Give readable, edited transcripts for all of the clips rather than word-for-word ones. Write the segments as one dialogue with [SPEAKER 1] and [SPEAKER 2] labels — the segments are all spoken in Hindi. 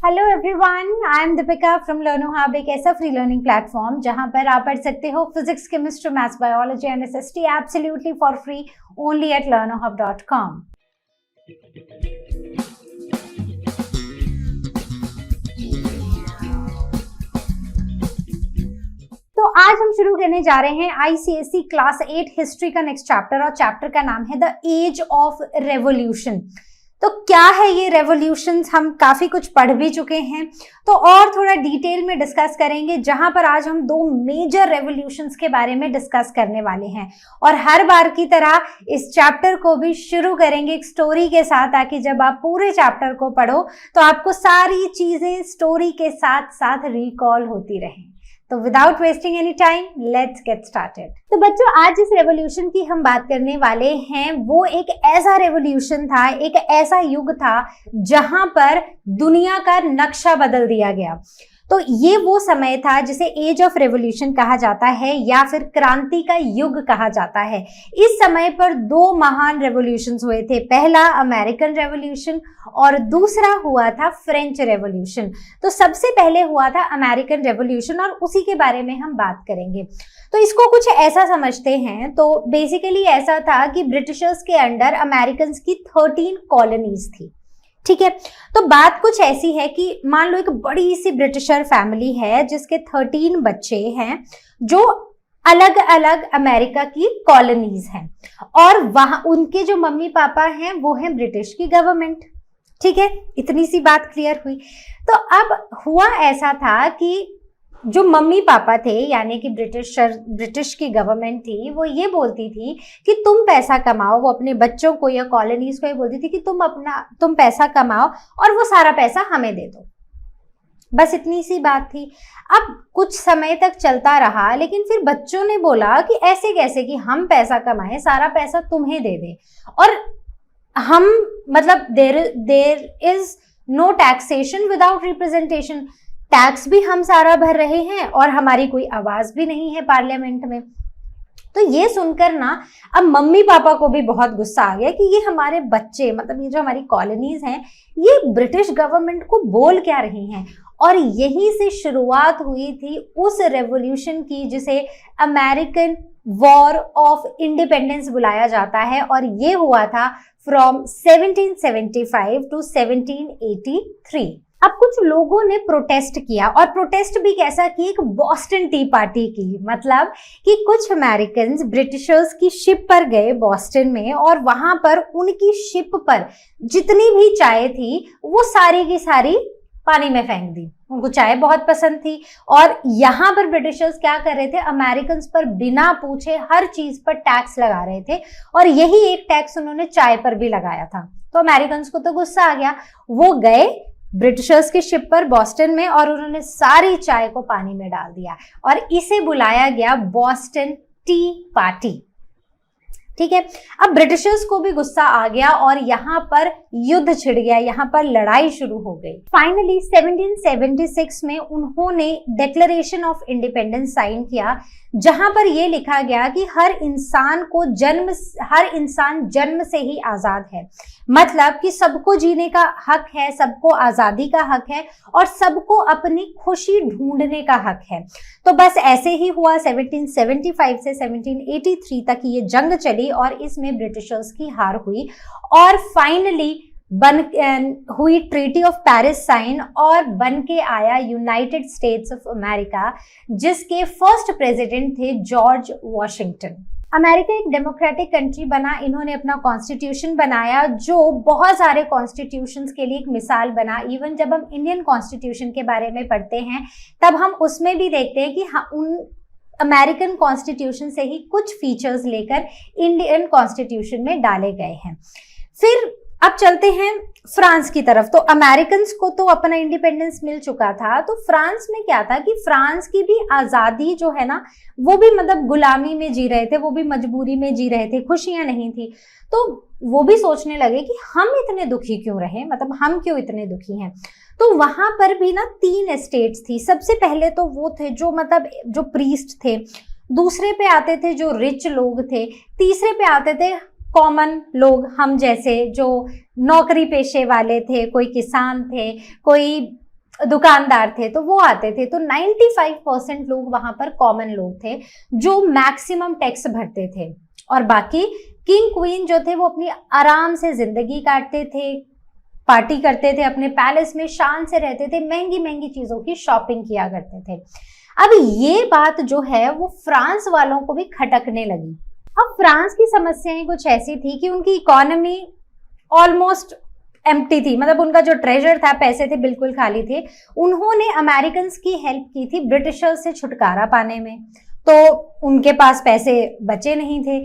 [SPEAKER 1] Hello everyone, I am Deepika from लर्नो hub, एक ऐसा फ्री लर्निंग प्लेटफॉर्म जहां पर आप पढ़ सकते हो physics, chemistry, maths, biology and SST absolutely for free only at learnohub.com। तो आज हम शुरू करने जा रहे हैं आईसीएसई क्लास 8 हिस्ट्री का नेक्स्ट चैप्टर, और चैप्टर का नाम है द एज ऑफ रेवोल्यूशन। तो क्या है ये रेवोल्यूशंस? हम काफी कुछ पढ़ भी चुके हैं, तो और थोड़ा डिटेल में डिस्कस करेंगे, जहां पर आज हम दो मेजर रेवोल्यूशंस के बारे में डिस्कस करने वाले हैं। और हर बार की तरह इस चैप्टर को भी शुरू करेंगे एक स्टोरी के साथ, ताकि जब आप पूरे चैप्टर को पढ़ो तो आपको सारी चीजें स्टोरी के साथ साथ रिकॉल होती रहें। तो without wasting any time, let's get started. तो बच्चों, आज जिस रेवोल्यूशन की हम बात करने वाले हैं वो एक ऐसा रेवोल्यूशन था, एक ऐसा युग था जहां पर दुनिया का नक्शा बदल दिया गया। तो ये वो समय था जिसे एज ऑफ रेवोल्यूशन कहा जाता है या फिर क्रांति का युग कहा जाता है। इस समय पर दो महान रेवोल्यूशंस हुए थे, पहला अमेरिकन रेवोल्यूशन और दूसरा हुआ था फ्रेंच रेवोल्यूशन। तो सबसे पहले हुआ था अमेरिकन रेवोल्यूशन और उसी के बारे में हम बात करेंगे। तो इसको कुछ ऐसा समझते हैं, तो बेसिकली ऐसा था कि ब्रिटिशर्स के अंडर अमेरिकन की 13 कॉलोनीज थी। ठीक है, तो बात कुछ ऐसी है कि मान लो एक बड़ी सी ब्रिटिशर फैमिली है जिसके 13 बच्चे हैं जो अलग अलग अमेरिका की कॉलोनीज हैं, और वहां उनके जो मम्मी पापा हैं वो हैं ब्रिटिश की गवर्नमेंट। ठीक है, इतनी सी बात क्लियर हुई। तो अब हुआ ऐसा था कि जो मम्मी पापा थे, यानी कि ब्रिटिश की गवर्नमेंट थी, वो ये बोलती थी कि तुम पैसा कमाओ। वो अपने बच्चों को या कॉलोनीज को ये बोलती थी कि तुम पैसा कमाओ और वो सारा पैसा हमें दे दो। बस इतनी सी बात थी। अब कुछ समय तक चलता रहा, लेकिन फिर बच्चों ने बोला कि ऐसे कैसे कि हम पैसा कमाएं, सारा पैसा तुम्हें दे दें, और हम मतलब there is no taxation without representation. Tax भी हम सारा भर रहे हैं और हमारी कोई आवाज भी नहीं है पार्लियामेंट में। तो ये सुनकर ना अब मम्मी पापा को भी बहुत गुस्सा आ गया कि ये हमारे बच्चे, मतलब ये जो हमारी कॉलोनीज हैं, ये ब्रिटिश गवर्नमेंट को बोल क्या रही हैं। और यहीं से शुरुआत हुई थी उस रेवोल्यूशन की जिसे अमेरिकन वॉर ऑफ इंडिपेंडेंस बुलाया जाता है, और ये हुआ था फ्रॉम 1775 टू 1783। अब कुछ लोगों ने प्रोटेस्ट किया, और प्रोटेस्ट भी कैसा की, एक बॉस्टन टी पार्टी की। मतलब कि कुछ अमेरिकन्स ब्रिटिशर्स की शिप पर गए बॉस्टन में, और वहां पर उनकी शिप पर जितनी भी चाय थी वो सारी की सारी पानी में फेंक दी। उनको चाय बहुत पसंद थी, और यहाँ पर ब्रिटिशर्स क्या कर रहे थे, अमेरिकन्स पर बिना पूछे हर चीज पर टैक्स लगा रहे थे, और यही एक टैक्स उन्होंने चाय पर भी लगाया था। तो अमेरिकन्स को तो गुस्सा आ गया, वो गए ब्रिटिशर्स की शिप पर बॉस्टन में और उन्होंने सारी चाय को पानी में डाल दिया, और इसे बुलाया गया बॉस्टन टी पार्टी। ठीक है, अब ब्रिटिशर्स को भी गुस्सा आ गया और यहाँ पर युद्ध छिड़ गया, यहाँ पर लड़ाई शुरू हो गई। फाइनली 1776 में उन्होंने डिक्लेरेशन ऑफ इंडिपेंडेंस साइन किया, जहां पर यह लिखा गया कि हर इंसान जन्म से ही आजाद है। मतलब कि सबको जीने का हक है, सबको आजादी का हक है, और सबको अपनी खुशी ढूंढने का हक है। तो बस ऐसे ही हुआ। 1775 से 1783 तक ये जंग चली और इसमें ब्रिटिशर्स की हार हुई, और फाइनली हुई ट्रीटी ऑफ पेरिस साइन, और बन के आया यूनाइटेड स्टेट्स ऑफ अमेरिका, जिसके फर्स्ट प्रेसिडेंट थे जॉर्ज वॉशिंगटन। अमेरिका एक डेमोक्रेटिक कंट्री बना, इन्होंने अपना कॉन्स्टिट्यूशन बनाया जो बहुत सारे कॉन्स्टिट्यूशंस के लिए एक मिसाल बना। इवन जब हम इंडियन कॉन्स्टिट्यूशन के बारे में पढ़ते हैं तब हम उसमें भी देखते हैं कि उन अमेरिकन कॉन्स्टिट्यूशन से ही कुछ फीचर्स लेकर इंडियन कॉन्स्टिट्यूशन में डाले गए हैं। फिर अब चलते हैं फ्रांस की तरफ। तो अमेरिकन को तो अपना इंडिपेंडेंस मिल चुका था, तो फ्रांस में क्या था कि फ्रांस की भी आजादी जो है ना, वो भी मतलब गुलामी में जी रहे थे, वो भी मजबूरी में जी रहे थे, खुशियां नहीं थी। तो वो भी सोचने लगे कि हम इतने दुखी क्यों रहे, मतलब हम क्यों इतने दुखी हैं। तो वहां पर भी ना 3 स्टेट्स थी। सबसे पहले तो वो थे जो मतलब जो प्रीस्ट थे, दूसरे पे आते थे जो रिच लोग थे, तीसरे पे आते थे कॉमन लोग, हम जैसे जो नौकरी पेशे वाले थे, कोई किसान थे, कोई दुकानदार थे तो वो आते थे। तो 95% लोग वहां पर कॉमन लोग थे जो मैक्सिमम टैक्स भरते थे, और बाकी किंग क्वीन जो थे वो अपनी आराम से जिंदगी काटते थे, पार्टी करते थे, अपने पैलेस में शान से रहते थे, महंगी महंगी चीजों की शॉपिंग किया करते थे। अब ये बात जो है वो फ्रांस वालों को भी खटकने लगी। अब फ्रांस की समस्याएं कुछ ऐसी थी कि उनकी इकोनॉमी ऑलमोस्ट एम्प्टी थी, मतलब उनका जो ट्रेजर था, पैसे थे बिल्कुल खाली थे। उन्होंने अमेरिकन की हेल्प की थी ब्रिटिशर्स से छुटकारा पाने में, तो उनके पास पैसे बचे नहीं थे।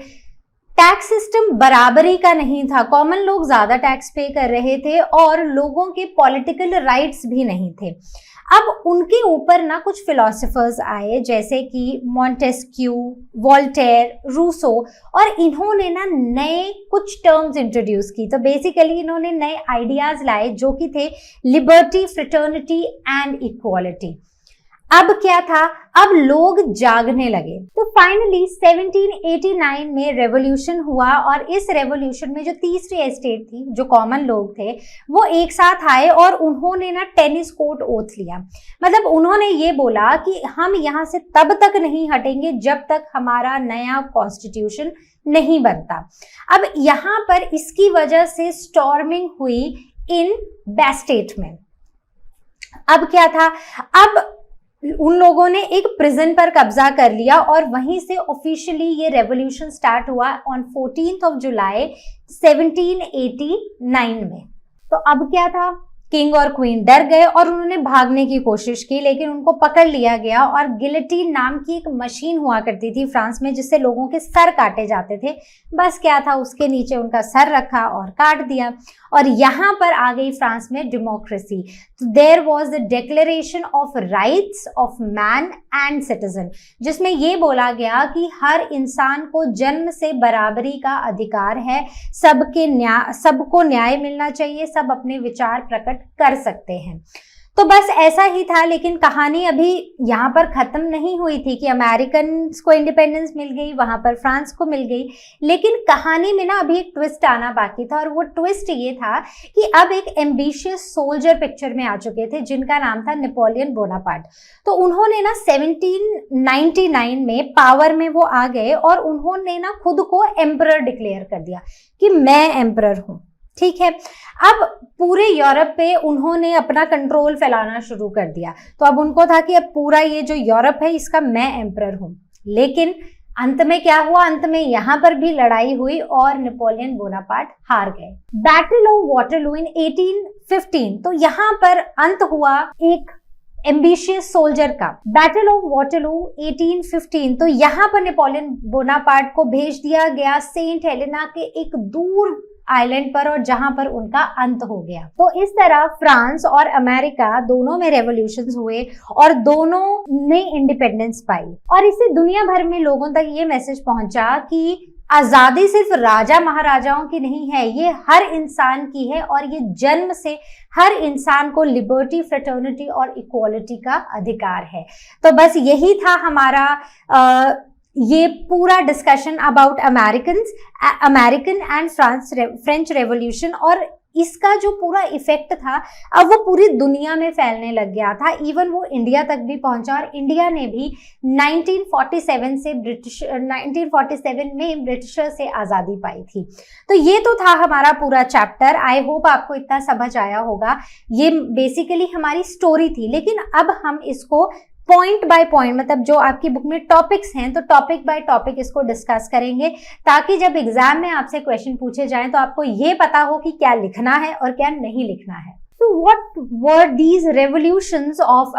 [SPEAKER 1] टैक्स सिस्टम बराबरी का नहीं था, कॉमन लोग ज्यादा टैक्स पे कर रहे थे और लोगों के पॉलिटिकल राइट्स भी नहीं थे। अब उनके ऊपर ना कुछ फिलोसोफर्स आए जैसे कि मॉन्टेस्क्यू, वोल्टेयर, रूसो, और इन्होंने ना नए कुछ टर्म्स इंट्रोड्यूस की। तो बेसिकली इन्होंने नए आइडियाज लाए जो कि थे लिबर्टी, फ्रेटर्निटी एंड इक्वालिटी। अब क्या था, अब लोग जागने लगे। तो फाइनली 1789 में रेवोल्यूशन हुआ, और इस रेवोल्यूशन में जो तीसरी एस्टेट थी, जो कॉमन लोग थे, वो एक साथ आए और उन्होंने ना टेनिस कोर्ट ओथ लिया। मतलब उन्होंने ये बोला कि हम यहाँ से तब तक नहीं हटेंगे जब तक हमारा नया कॉन्स्टिट्यूशन नहीं बनता। अब यहाँ पर इसकी वजह से स्टॉर्मिंग हुई इन बेस्टेट में। अब क्या था, अब उन लोगों ने एक प्रिजन पर कब्जा कर लिया और वहीं से ऑफिशियली ये रेवोल्यूशन स्टार्ट हुआ ऑन 14 जुलाई 1789 में। तो अब क्या था, किंग और क्वीन डर गए और उन्होंने भागने की कोशिश की, लेकिन उनको पकड़ लिया गया। और गिलेटिन नाम की एक मशीन हुआ करती थी फ्रांस में जिससे लोगों के सर काटे जाते थे। बस क्या था, उसके नीचे उनका सर रखा और काट दिया। और यहाँ पर आ गई फ्रांस में democracy. There was the declaration of rights of man and citizen, जिसमें ये बोला गया कि हर इंसान को जन्म से बराबरी का अधिकार है, सबको न्याय मिलना चाहिए, सब अपने विचार प्रकट कर सकते हैं। तो बस ऐसा ही था, लेकिन कहानी अभी यहाँ पर खत्म नहीं हुई थी कि अमेरिकन को इंडिपेंडेंस मिल गई, वहां पर फ्रांस को मिल गई। लेकिन कहानी में ना अभी एक ट्विस्ट आना बाकी था, और वो ट्विस्ट ये था कि अब एक एम्बिशियस सोल्जर पिक्चर में आ चुके थे जिनका नाम था नेपोलियन बोनापार्ट। तो उन्होंने ना 1799 में पावर में वो आ गए और उन्होंने ना खुद को एम्परर डिक्लेयर कर दिया कि मैं एम्परर हूं। ठीक है, अब पूरे यूरोप पे उन्होंने अपना कंट्रोल फैलाना शुरू कर दिया। तो अब उनको था कि अब पूरा ये जो यूरोप है इसका मैं एम्परर हूं। लेकिन अंत में क्या हुआ, अंत में यहाँ पर भी लड़ाई हुई और नेपोलियन बोनापार्ट हार गए। बैटल ऑफ वाटरलू इन 1815, तो यहाँ पर अंत हुआ एक एम्बिशियस सोल्जर का। बैटल ऑफ वाटरलू 1815, तो यहाँ पर नेपोलियन बोनापार्ट को भेज दिया गया सेंट हेलेना के एक दूर आइलैंड पर, और जहां पर उनका अंत हो गया। तो इस तरह फ्रांस और अमेरिका दोनों में रेवोल्यूशंस हुए और दोनों ने इंडिपेंडेंस पाई। और इससे दुनिया भर में लोगों तक ये मैसेज पहुंचा कि आजादी सिर्फ राजा महाराजाओं की नहीं है, ये हर इंसान की है, और ये जन्म से हर इंसान को लिबर्टी, फ्रेटर्निटी और इक्वालिटी का अधिकार है। तो बस यही था हमारा ये पूरा discussion about American and French revolution. और इसका जो पूरा इफेक्ट था अब वो पूरी दुनिया में फैलने लग गया था, इवन वो इंडिया तक भी पहुंचा। और इंडिया ने भी 1947 में ब्रिटिशर से आज़ादी पाई थी। तो ये तो था हमारा पूरा चैप्टर। आई होप आपको इतना समझ आया होगा। ये बेसिकली हमारी स्टोरी थी, लेकिन अब हम इसको पॉइंट बाय पॉइंट, मतलब जो आपकी बुक में टॉपिक्स हैं तो टॉपिक बाय टॉपिक इसको डिस्कस करेंगे, ताकि जब एग्जाम में आपसे क्वेश्चन पूछे जाएं तो आपको ये पता हो कि क्या लिखना है और क्या नहीं लिखना है। So what were these revolutions of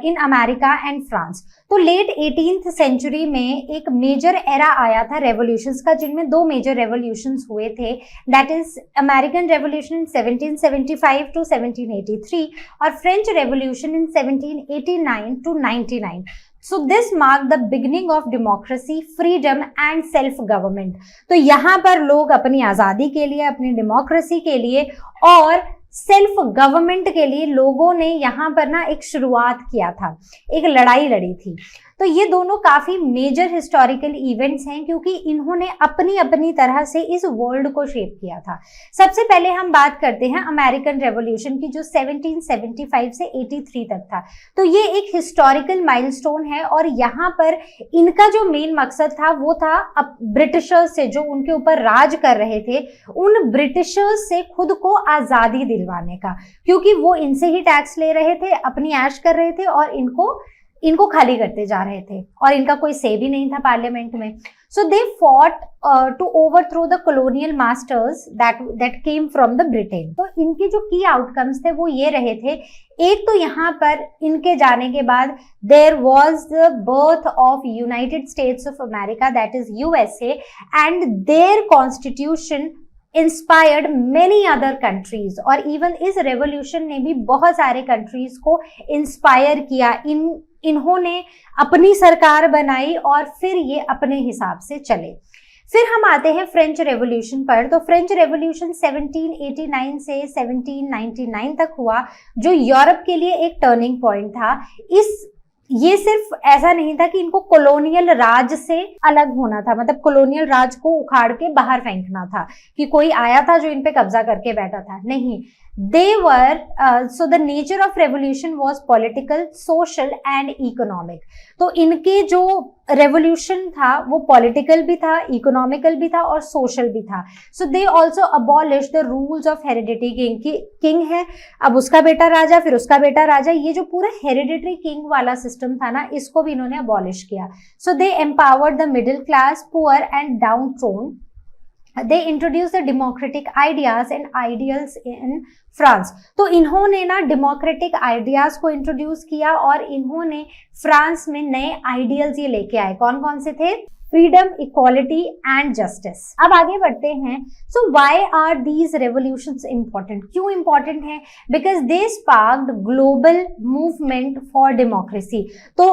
[SPEAKER 1] in America and France? तो लेट 18th सेंचुरी में एक मेजर एरा आया था रेवोल्यूशंस का, जिनमें दो मेजर रेवोल्यूशंस हुए थे। That is American revolution 1775 to 1783 और French revolution in 1789 to 99. So this marked the beginning of democracy, freedom and self-government. तो यहाँ पर लोग अपनी आज़ादी के लिए, अपनी डेमोक्रेसी के लिए और सेल्फ गवर्नमेंट के लिए लोगों ने यहाँ पर ना एक शुरुआत किया था, एक लड़ाई लड़ी थी। तो ये दोनों काफी मेजर हिस्टोरिकल इवेंट्स हैं क्योंकि इन्होंने अपनी अपनी तरह से इस वर्ल्ड को शेप किया था। सबसे पहले हम बात करते हैं अमेरिकन रेवोल्यूशन की, जो 1775 से 83 तक था। तो ये एक हिस्टोरिकल माइलस्टोन है और यहाँ पर इनका जो मेन मकसद था वो था अब ब्रिटिशर्स से, जो उनके ऊपर राज कर रहे थे, उन ब्रिटिशर्स से खुद को आजादी दिलवाने का, क्योंकि वो इनसे ही टैक्स ले रहे थे, अपनी ऐश कर रहे थे और इनको खाली करते जा रहे थे और इनका कोई से भी नहीं था पार्लियामेंट में। So they fought to overthrow the colonial masters that came from the Britain. तो इनके जो की आउटकम्स थे वो ये रहे थे, एक तो यहाँ पर इनके जाने के बाद there was the birth of United States of America, that is USA, and their constitution inspired many other countries. और इवन इस रेवोल्यूशन ने भी बहुत सारे कंट्रीज को इंस्पायर किया। इन्होंने अपनी सरकार बनाई और फिर ये अपने हिसाब से चले। फिर हम आते हैं फ्रेंच रेवोल्यूशन पर। तो फ्रेंच रेवोल्यूशन 1789 से 1799 तक हुआ, जो यूरोप के लिए एक टर्निंग पॉइंट था। ये सिर्फ ऐसा नहीं था कि इनको कॉलोनियल राज से अलग होना था, मतलब कॉलोनियल राज को उखाड़ के बाहर फेंकना था कि कोई आया था जो इन पे कब्जा करके बैठा था, नहीं। They were so the nature of revolution was political, social and economic. तो इनके जो रेवोल्यूशन था वो पॉलिटिकल भी था, इकोनॉमिकल भी था और सोशल भी था। So they also abolish the rules of hereditary king, की किंग है अब उसका बेटा राजा, फिर उसका बेटा राजा, ये जो पूरा हेरिडिटरी किंग वाला सिस्टम था ना, इसको भी इन्होंने अबॉलिश किया। So they empowered the middle class, poor and down thrown. They introduced the democratic ideas and ideals in France. तो इन्होंने ना डेमोक्रेटिक आइडियाज को इंट्रोड्यूस किया और इन्होंने फ्रांस में नए आइडियल्स ये लेके आए। कौन कौन से थे? Freedom, equality and justice. अब आगे बढ़ते हैं। So why are these revolutions important? क्यों इंपॉर्टेंट है? Because they sparked global movement for democracy. तो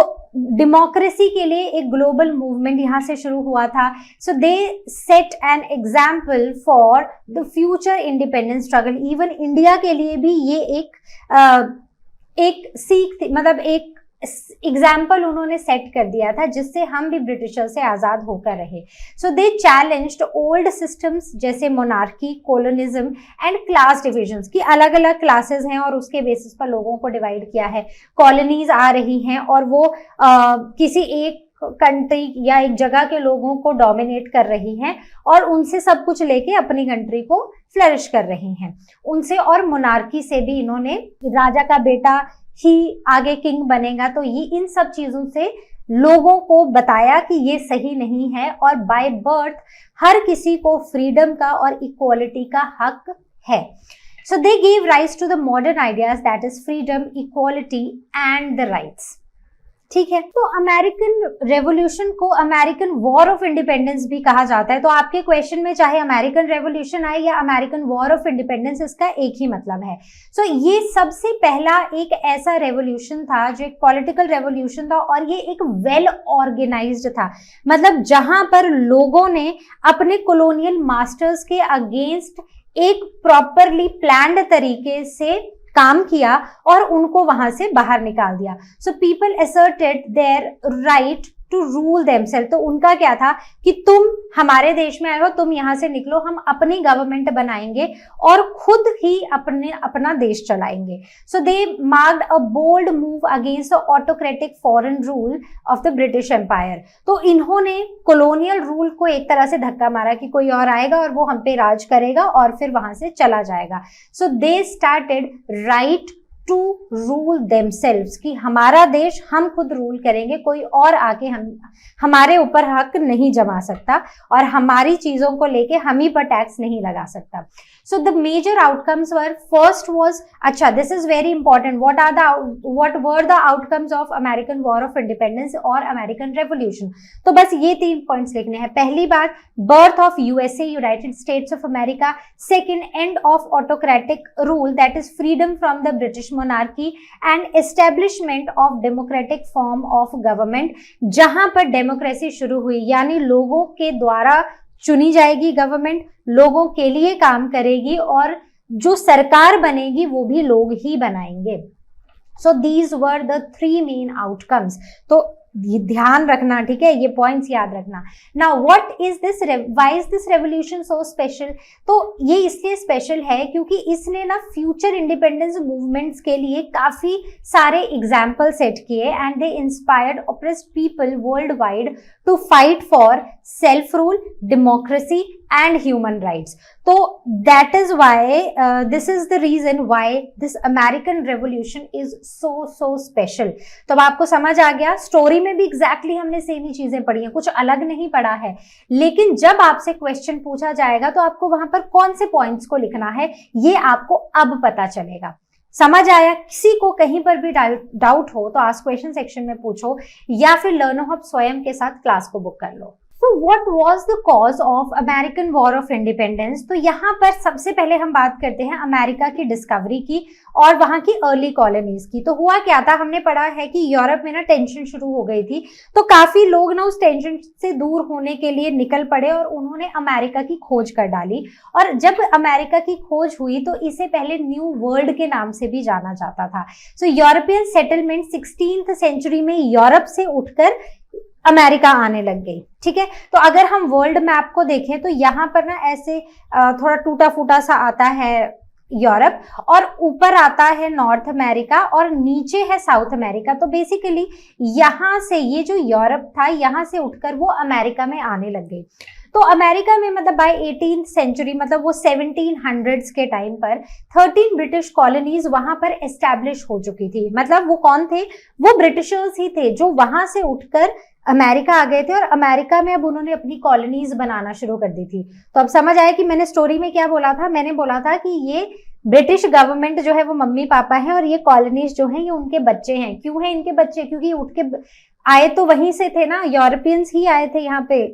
[SPEAKER 1] डेमोक्रेसी के लिए एक ग्लोबल मूवमेंट यहाँ से शुरू हुआ था। So they set an example for the future independence struggle. Even India के लिए भी ये एक सीख थी, मतलब एक एग्जाम्पल उन्होंने सेट कर दिया था जिससे हम भी ब्रिटिशर से आजाद होकर रहे। सो दे चैलेंज्ड ओल्ड सिस्टम्स जैसे मोनार्की, कोलोनिज्म एंड क्लास डिविजन्स की अलग अलग क्लासेस हैं और उसके बेसिस पर लोगों को डिवाइड किया है। कॉलोनीज आ रही हैं और वो किसी एक कंट्री या एक जगह के लोगों को डोमिनेट कर रही हैं और उनसे सब कुछ लेके अपनी कंट्री को फ्लरिश कर रही हैं उनसे। और मोनार्की से भी इन्होंने राजा का बेटा ही आगे किंग बनेगा, तो ये इन सब चीजों से लोगों को बताया कि ये सही नहीं है और बाय बर्थ हर किसी को फ्रीडम का और इक्वालिटी का हक है। So they give rise to the modern ideas, that is freedom, equality and the rights. ठीक है, तो अमेरिकन रेवोल्यूशन को अमेरिकन वॉर ऑफ इंडिपेंडेंस भी कहा जाता है। तो आपके क्वेश्चन में चाहे अमेरिकन रेवोल्यूशन आए या अमेरिकन वॉर ऑफ इंडिपेंडेंस, इसका एक ही मतलब है। सो ये सबसे पहला एक ऐसा रेवोल्यूशन था जो एक पॉलिटिकल रेवोल्यूशन था और ये एक वेल ऑर्गेनाइज्ड था, मतलब जहां पर लोगों ने अपने कॉलोनियल मास्टर्स के अगेंस्ट एक प्रॉपरली प्लान्ड तरीके से काम किया और उनको वहां से बाहर निकाल दिया। So people asserted their right to rule themselves. तो उनका क्या था कि तुम हमारे देश में आए हो, तुम यहाँ से निकलो, हम अपनी गवर्नमेंट बनाएंगे और खुद ही अपना देश चलाएंगे। So they marked a bold move against the autocratic foreign rule of the British empire. तो इन्होंने कॉलोनियल रूल को एक तरह से धक्का मारा कि कोई और आएगा और वो हम पे राज करेगा और फिर वहां से चला जाएगा। So they started right to rule themselves, कि हमारा देश हम खुद रूल करेंगे, कोई और आके हमारे ऊपर हक नहीं जमा सकता और हमारी चीजों को लेके हम ही पर टैक्स नहीं लगा सकता। So the major outcomes were, first was, अच्छा this is very important, what were the outcomes of American war of independence और अमेरिकन रेवोल्यूशन। तो बस ये 3 पॉइंट्स लिखने हैं। पहली बात, birth of USA, United States of America. Second, end of autocratic rule, that is freedom from the British monarchy and establishment of democratic form of government, जहां पर डेमोक्रेसी शुरू हुई, यानी लोगों के द्वारा चुनी जाएगी गवर्नमेंट, लोगों के लिए काम करेगी और जो सरकार बनेगी वो भी लोग ही बनाएंगे। So these were the 3 main outcomes. तो ये ध्यान रखना, ठीक है, ये पॉइंट्स याद रखना। Now what is this, why is this revolution so special? तो ये इसलिए स्पेशल है क्योंकि इसने ना फ्यूचर इंडिपेंडेंस मूवमेंट्स के लिए काफी सारे एग्जाम्पल सेट किए and they inspired oppressed people world wide to fight for self rule, democracy and human rights. तो that is why, this is the reason why this American revolution is so special. तो अब आपको समझ आ गया, स्टोरी में भी एग्जैक्टली हमने सेम ही चीजें पढ़ी हैं, कुछ अलग नहीं पढ़ा है, लेकिन जब आपसे क्वेश्चन पूछा जाएगा तो आपको वहां पर कौन से पॉइंट्स को लिखना है ये आपको अब पता चलेगा। समझ आया? किसी को कहीं पर भी डाउट हो तो आज क्वेश्चन सेक्शन में पूछो या फिर लर्नो हब स्वयं के साथ क्लास को बुक कर लो। So what was the cause of American War of Independence? तो यहाँ पर सबसे पहले हम बात करते हैं अमेरिका की डिस्कवरी की और वहां की अर्ली कॉलोनीज की। तो हुआ क्या था, हमने पढ़ा है कि यूरोप में ना टेंशन शुरू हो गई थी, तो काफी लोग ना उस टेंशन से दूर होने के लिए निकल पड़े और उन्होंने अमेरिका की खोज कर डाली। और जब अमेरिका की खोज हुई तो इसे पहले न्यू वर्ल्ड के नाम से भी जाना जाता था। सो यूरोपियन सेटलमेंट 16th सेंचुरी में यूरोप से उठकर अमेरिका आने लग गई, ठीक है। तो अगर हम वर्ल्ड मैप को देखें तो यहाँ पर ना ऐसे थोड़ा टूटा फूटा सा आता है यूरोप, और ऊपर आता है नॉर्थ अमेरिका और नीचे है साउथ अमेरिका। तो बेसिकली यहाँ से ये जो यूरोप था यहाँ से उठकर वो अमेरिका में आने लग गई। तो अमेरिका में मतलब बाय 18th सेंचुरी, मतलब वो 1700s के टाइम पर 13 ब्रिटिश कॉलोनीज वहां पर एस्टैब्लिश हो चुकी थी। मतलब वो कौन थे? वो ब्रिटिशर्स ही थे जो वहां से उठकर अमेरिका आ गए थे और अमेरिका में अब उन्होंने अपनी कॉलोनीज बनाना शुरू कर दी थी। तो अब समझ आया कि मैंने स्टोरी में क्या बोला था। मैंने बोला था कि ये ब्रिटिश गवर्नमेंट जो है वो मम्मी पापा है और ये कॉलोनीज जो है ये उनके बच्चे हैं। क्यों है इनके बच्चे? क्योंकि उठ के आए तो वहीं से थे ना, यूरोपियंस ही आए थे यहाँ पे,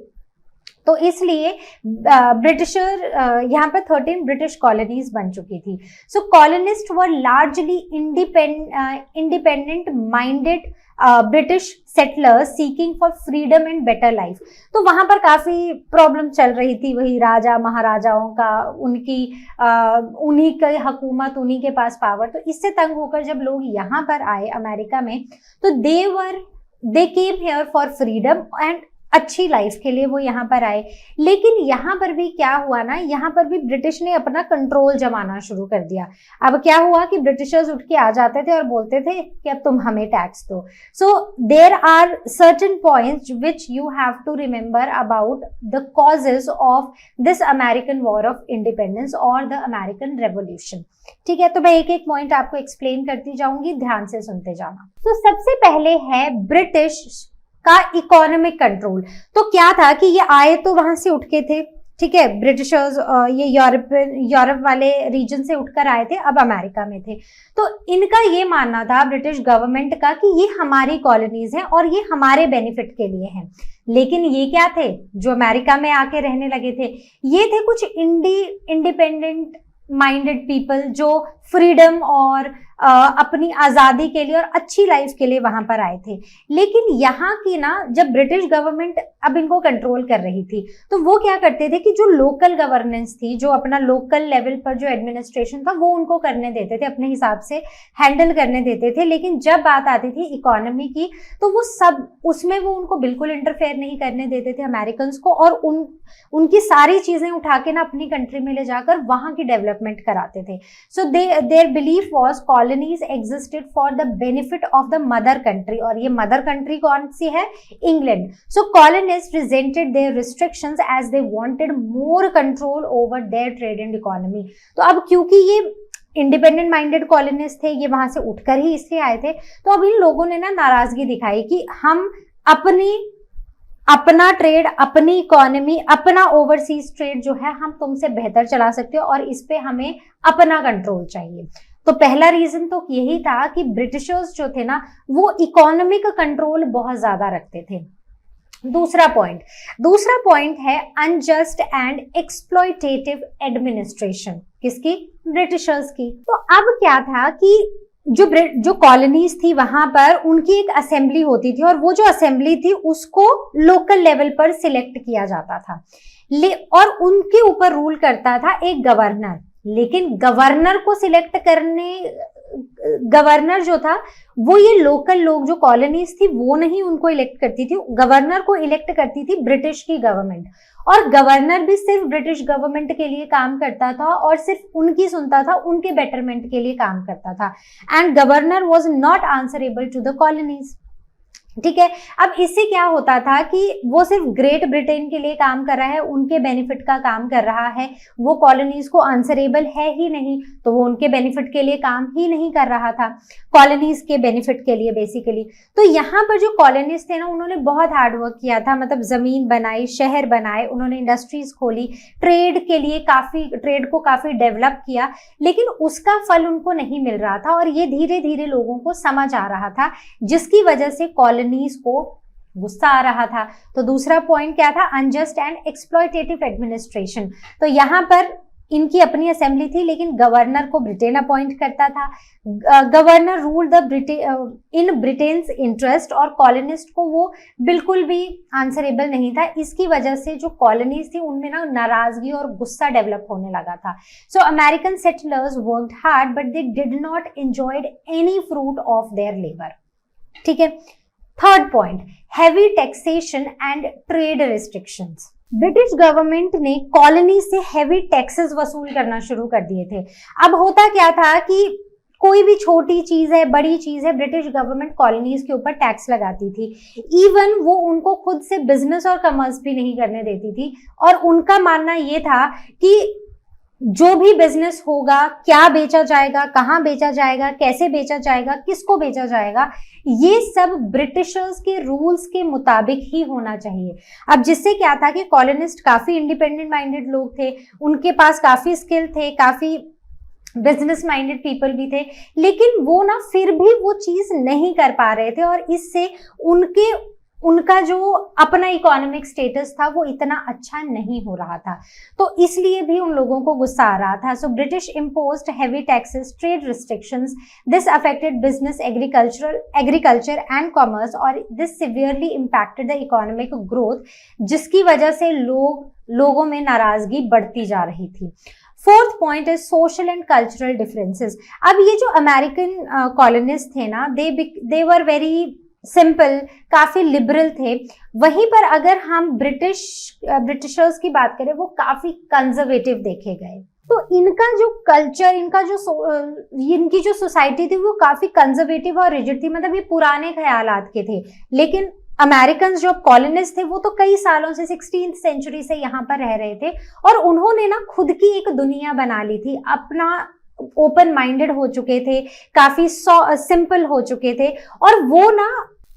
[SPEAKER 1] तो इसलिए ब्रिटिशर यहाँ पर 13 ब्रिटिश कॉलोनीज बन चुकी थी। So colonists were largely independent minded British settlers seeking for freedom and better life. तो वहां पर काफी प्रॉब्लम चल रही थी, वही राजा महाराजाओं का, उन्हीं की हुकूमत, उन्हीं के पास पावर। तो इससे तंग होकर जब लोग यहाँ पर आए अमेरिका में तो they came here for freedom and अच्छी लाइफ के लिए वो यहाँ पर आए। लेकिन यहाँ पर भी क्या हुआ ना, यहाँ पर भी ब्रिटिश ने अपना कंट्रोल जमाना शुरू कर दिया। अब क्या हुआ कि ब्रिटिशर्स उठ के आ जाते थे और बोलते थे कि अब तुम हमें टैक्स दो। So there are certain points which you have to remember about the causes of this American war of independence और द अमेरिकन रेवोल्यूशन। ठीक है, तो मैं एक एक पॉइंट आपको एक्सप्लेन करती जाऊंगी, ध्यान से सुनते जाना। तो सबसे पहले है ब्रिटिश का इकोनॉमिक कंट्रोल। तो क्या था कि ये आए तो वहां से उठ के थे, ठीक है, ब्रिटिशर्स ये यूरोप वाले रीजन से उठकर आए थे, अब अमेरिका में थे। तो इनका ये मानना था ब्रिटिश गवर्नमेंट का कि ये हमारी कॉलोनीज हैं और ये हमारे बेनिफिट के लिए हैं। लेकिन ये क्या थे जो अमेरिका में आके रहने लगे थे? ये थे कुछ इंडिपेंडेंट माइंडेड पीपल जो फ्रीडम और अपनी आजादी के लिए और अच्छी लाइफ के लिए वहां पर आए थे। लेकिन यहाँ की ना जब ब्रिटिश गवर्नमेंट अब इनको कंट्रोल कर रही थी तो वो क्या करते थे कि जो लोकल गवर्नेंस थी, जो अपना लोकल लेवल पर जो एडमिनिस्ट्रेशन था वो उनको करने देते थे, अपने हिसाब से हैंडल करने देते थे। लेकिन जब बात आती थी इकोनॉमी की तो वो सब उसमें वो उनको बिल्कुल इंटरफेयर नहीं करने देते थे अमेरिकन को, और उनकी सारी चीजें उठा के ना अपनी कंट्री में ले जाकर वहां की डेवलपमेंट कराते थे। So their belief was colonies existed for the benefit of the mother country, और ये मदर कंट्री कौन सी है? England. So colonist resented their restrictions as they wanted more control over their trade and economy. तो अब क्योंकि ये इंडिपेंडेंट माइंडेड कॉलोनिस्ट थे, ये वहां से उठकर ही इसलिए आए थे, तो अब इन लोगों ने ना नाराजगी दिखाई कि हम अपना ट्रेड, अपनी इकोनॉमी, अपना ओवरसीज ट्रेड जो है हम तुमसे बेहतर चला सकते हो और इस पे हमें अपना कंट्रोल चाहिए। तो पहला रीजन तो यही था कि ब्रिटिशर्स जो थे ना वो इकोनॉमिक कंट्रोल बहुत ज्यादा रखते थे। दूसरा पॉइंट है अनजस्ट एंड एक्सप्लॉयटेटिव एडमिनिस्ट्रेशन। किसकी? ब्रिटिशर्स की। तो अब क्या था कि जो कॉलोनीज थी वहां पर उनकी एक असेंबली होती थी और वो जो असेंबली थी उसको लोकल लेवल पर सिलेक्ट किया जाता था और उनके ऊपर रूल करता था एक गवर्नर। लेकिन गवर्नर को सिलेक्ट करने गवर्नर जो था वो ये लोकल लोग जो कॉलोनीज थी वो नहीं उनको इलेक्ट करती थी, गवर्नर को इलेक्ट करती थी ब्रिटिश की गवर्नमेंट। और गवर्नर भी सिर्फ ब्रिटिश गवर्नमेंट के लिए काम करता था और सिर्फ उनकी सुनता था, उनके बेटरमेंट के लिए काम करता था। And governor was not answerable to the colonies. ठीक है, अब इससे क्या होता था कि वो सिर्फ ग्रेट ब्रिटेन के लिए काम कर रहा है, उनके बेनिफिट का काम कर रहा है, वो कॉलोनीज को आंसरेबल है ही नहीं, तो वो उनके बेनिफिट के लिए काम ही नहीं कर रहा था, कॉलोनीज के बेनिफिट के लिए बेसिकली। तो यहाँ पर जो कॉलोनीज थे ना, उन्होंने बहुत हार्डवर्क किया था, मतलब जमीन बनाई, शहर बनाए, उन्होंने इंडस्ट्रीज खोली, ट्रेड के लिए ट्रेड को काफी डेवलप किया, लेकिन उसका फल उनको नहीं मिल रहा था और ये धीरे धीरे लोगों को समझ आ रहा था, जिसकी वजह से कॉलोनीज को गुस्सा आ रहा था। तो दूसरा पॉइंट क्या था? Unjust and exploitative administration. तो यहाँ पर इनकी अपनी असेंबली थी, लेकिन गवर्नर को ब्रिटेन अपॉइंट करता था। Governor rule in Britain's interest, और कॉलोनिस्ट को वो बिल्कुल भी आंसरेबल नहीं था। इसकी वजह से जो कॉलोनीज थी उनमें ना नाराजगी और गुस्सा डेवलप होने लगा था। सो American settlers worked hard but they did not enjoyed any fruit of their labour. ठीक है, third point, heavy taxation and trade restrictions. British government ने कॉलोनी से हैवी टैक्सेस वसूल करना शुरू कर दिए थे। अब होता क्या था कि कोई भी छोटी चीज है, बड़ी चीज है, ब्रिटिश गवर्नमेंट कॉलोनीज के ऊपर टैक्स लगाती थी। इवन वो उनको खुद से बिजनेस और कमर्स भी नहीं करने देती थी, और उनका मानना ये था कि जो भी बिजनेस होगा, क्या बेचा जाएगा, कहाँ बेचा जाएगा, कैसे बेचा जाएगा, किसको बेचा जाएगा, ये सब ब्रिटिशर्स के रूल्स के मुताबिक ही होना चाहिए। अब जिससे क्या था कि कॉलोनिस्ट काफी इंडिपेंडेंट माइंडेड लोग थे, उनके पास काफी स्किल थे, काफी बिजनेस माइंडेड पीपल भी थे, लेकिन वो ना फिर भी वो चीज नहीं कर पा रहे थे, और इससे उनका जो अपना इकोनॉमिक स्टेटस था वो इतना अच्छा नहीं हो रहा था। तो इसलिए भी उन लोगों को गुस्सा आ रहा था। So British imposed heavy taxes, trade restrictions, this affected business, agriculture and commerce, और this severely impacted the economic growth, जिसकी वजह से लोगों में नाराजगी बढ़ती जा रही थी। Fourth point is social and cultural differences. अब ये जो अमेरिकन कॉलोनिस्ट थे ना, दे वर वेरी सिंपल, काफी लिबरल थे। वहीं पर अगर हम ब्रिटिशर्स की बात करें, वो काफी कंजर्वेटिव देखे गए। तो इनका जो कल्चर, इनकी जो सोसाइटी थी वो काफी कंजर्वेटिव और रिजिड थी, मतलब ये पुराने ख्यालात के थे। लेकिन अमेरिकन जो कॉलोनिस्ट थे वो तो कई सालों से 16th सेंचुरी से यहाँ पर रह रहे थे, और उन्होंने ना खुद की एक दुनिया बना ली थी, अपना ओपन माइंडेड हो चुके थे, काफी सिंपल हो चुके थे, और वो ना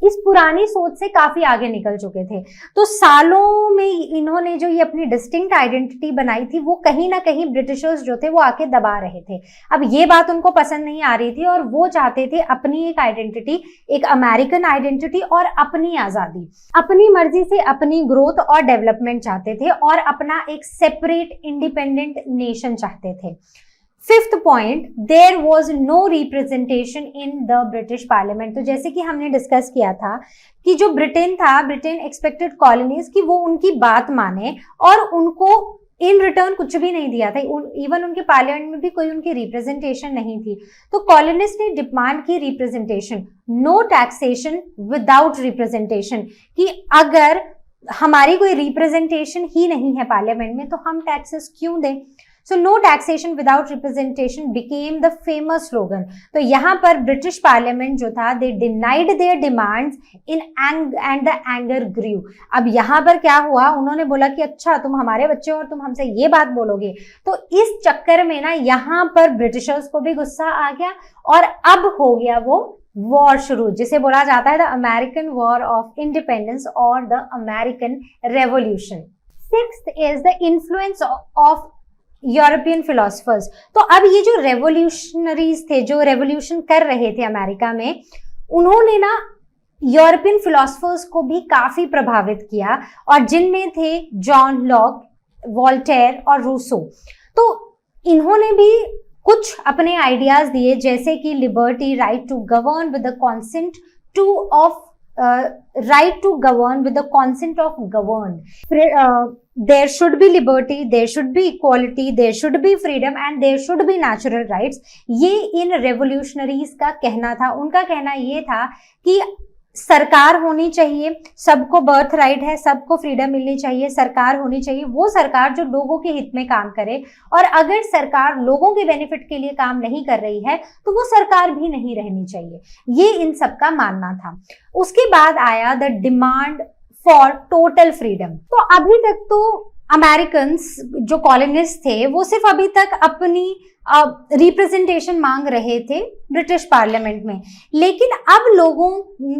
[SPEAKER 1] इस पुरानी सोच से काफी आगे निकल चुके थे। तो सालों में इन्होंने जो ये अपनी डिस्टिंक्ट आइडेंटिटी बनाई थी, वो कहीं ना कहीं ब्रिटिशर्स जो थे वो आके दबा रहे थे। अब ये बात उनको पसंद नहीं आ रही थी, और वो चाहते थे अपनी एक आइडेंटिटी, एक अमेरिकन आइडेंटिटी, और अपनी आजादी, अपनी मर्जी से अपनी ग्रोथ और डेवलपमेंट चाहते थे, और अपना एक सेपरेट इंडिपेंडेंट नेशन चाहते थे। Fifth point, there was no representation in the British parliament. तो जैसे कि हमने डिस्कस किया था कि जो ब्रिटेन था, ब्रिटेन एक्सपेक्टेड कॉलोनीज की वो उनकी बात माने, और उनको इन रिटर्न कुछ भी नहीं दिया था। इवन उनके पार्लियामेंट में भी कोई उनकी रिप्रेजेंटेशन नहीं थी। तो कॉलोनिस्ट ने डिमांड की representation, no taxation without representation, कि अगर हमारी कोई रिप्रेजेंटेशन ही नहीं है पार्लियामेंट में, तो हम टैक्सेस क्यों दें। So no taxation without representation became the famous slogan. तो यहाँ पर ब्रिटिश पार्लियामेंट जो था, they denied their demands and the anger grew. अब यहाँ पर क्या हुआ, उन्होंने बोला कि अच्छा तुम हमारे बच्चे और तुम हमसे ये बात बोलोगे। तो इस चक्कर में ना यहाँ पर ब्रिटिशर्स को भी गुस्सा आ गया, और अब हो गया वो वॉर शुरू, जिसे बोला जाता है the American war of independence और the American revolution. Sixth is the influence of European philosophers. तो अब ये जो रेवोल्यूशनरीज थे, जो रेवोल्यूशन कर रहे थे अमेरिका में, उन्होंने ना यूरोपियन फिलोसफर्स को भी काफी प्रभावित किया, और जिनमें थे जॉन लॉक, वॉल्टेयर और रूसो। तो इन्होंने भी कुछ अपने आइडियाज दिए, जैसे कि liberty, right to govern with the consent right to govern with the consent of governed. There should be liberty, there should be equality, there should be freedom and there should be natural rights. ये इन revolutionaries का कहना था. उनका कहना ये था कि सरकार होनी चाहिए, सबको बर्थ राइट है, सबको फ्रीडम मिलनी चाहिए, सरकार होनी चाहिए, वो सरकार जो लोगों के हित में काम करे, और अगर सरकार लोगों के बेनिफिट के लिए काम नहीं कर रही है तो वो सरकार भी नहीं रहनी चाहिए. ये इन सबका मानना था. उसके बाद आया the demand for total freedom. तो अभी तक तो अमेरिकन जो कॉलोनिस्ट थे वो सिर्फ अभी तक अपनी रिप्रेजेंटेशन मांग रहे थे ब्रिटिश पार्लियामेंट में, लेकिन अब लोगों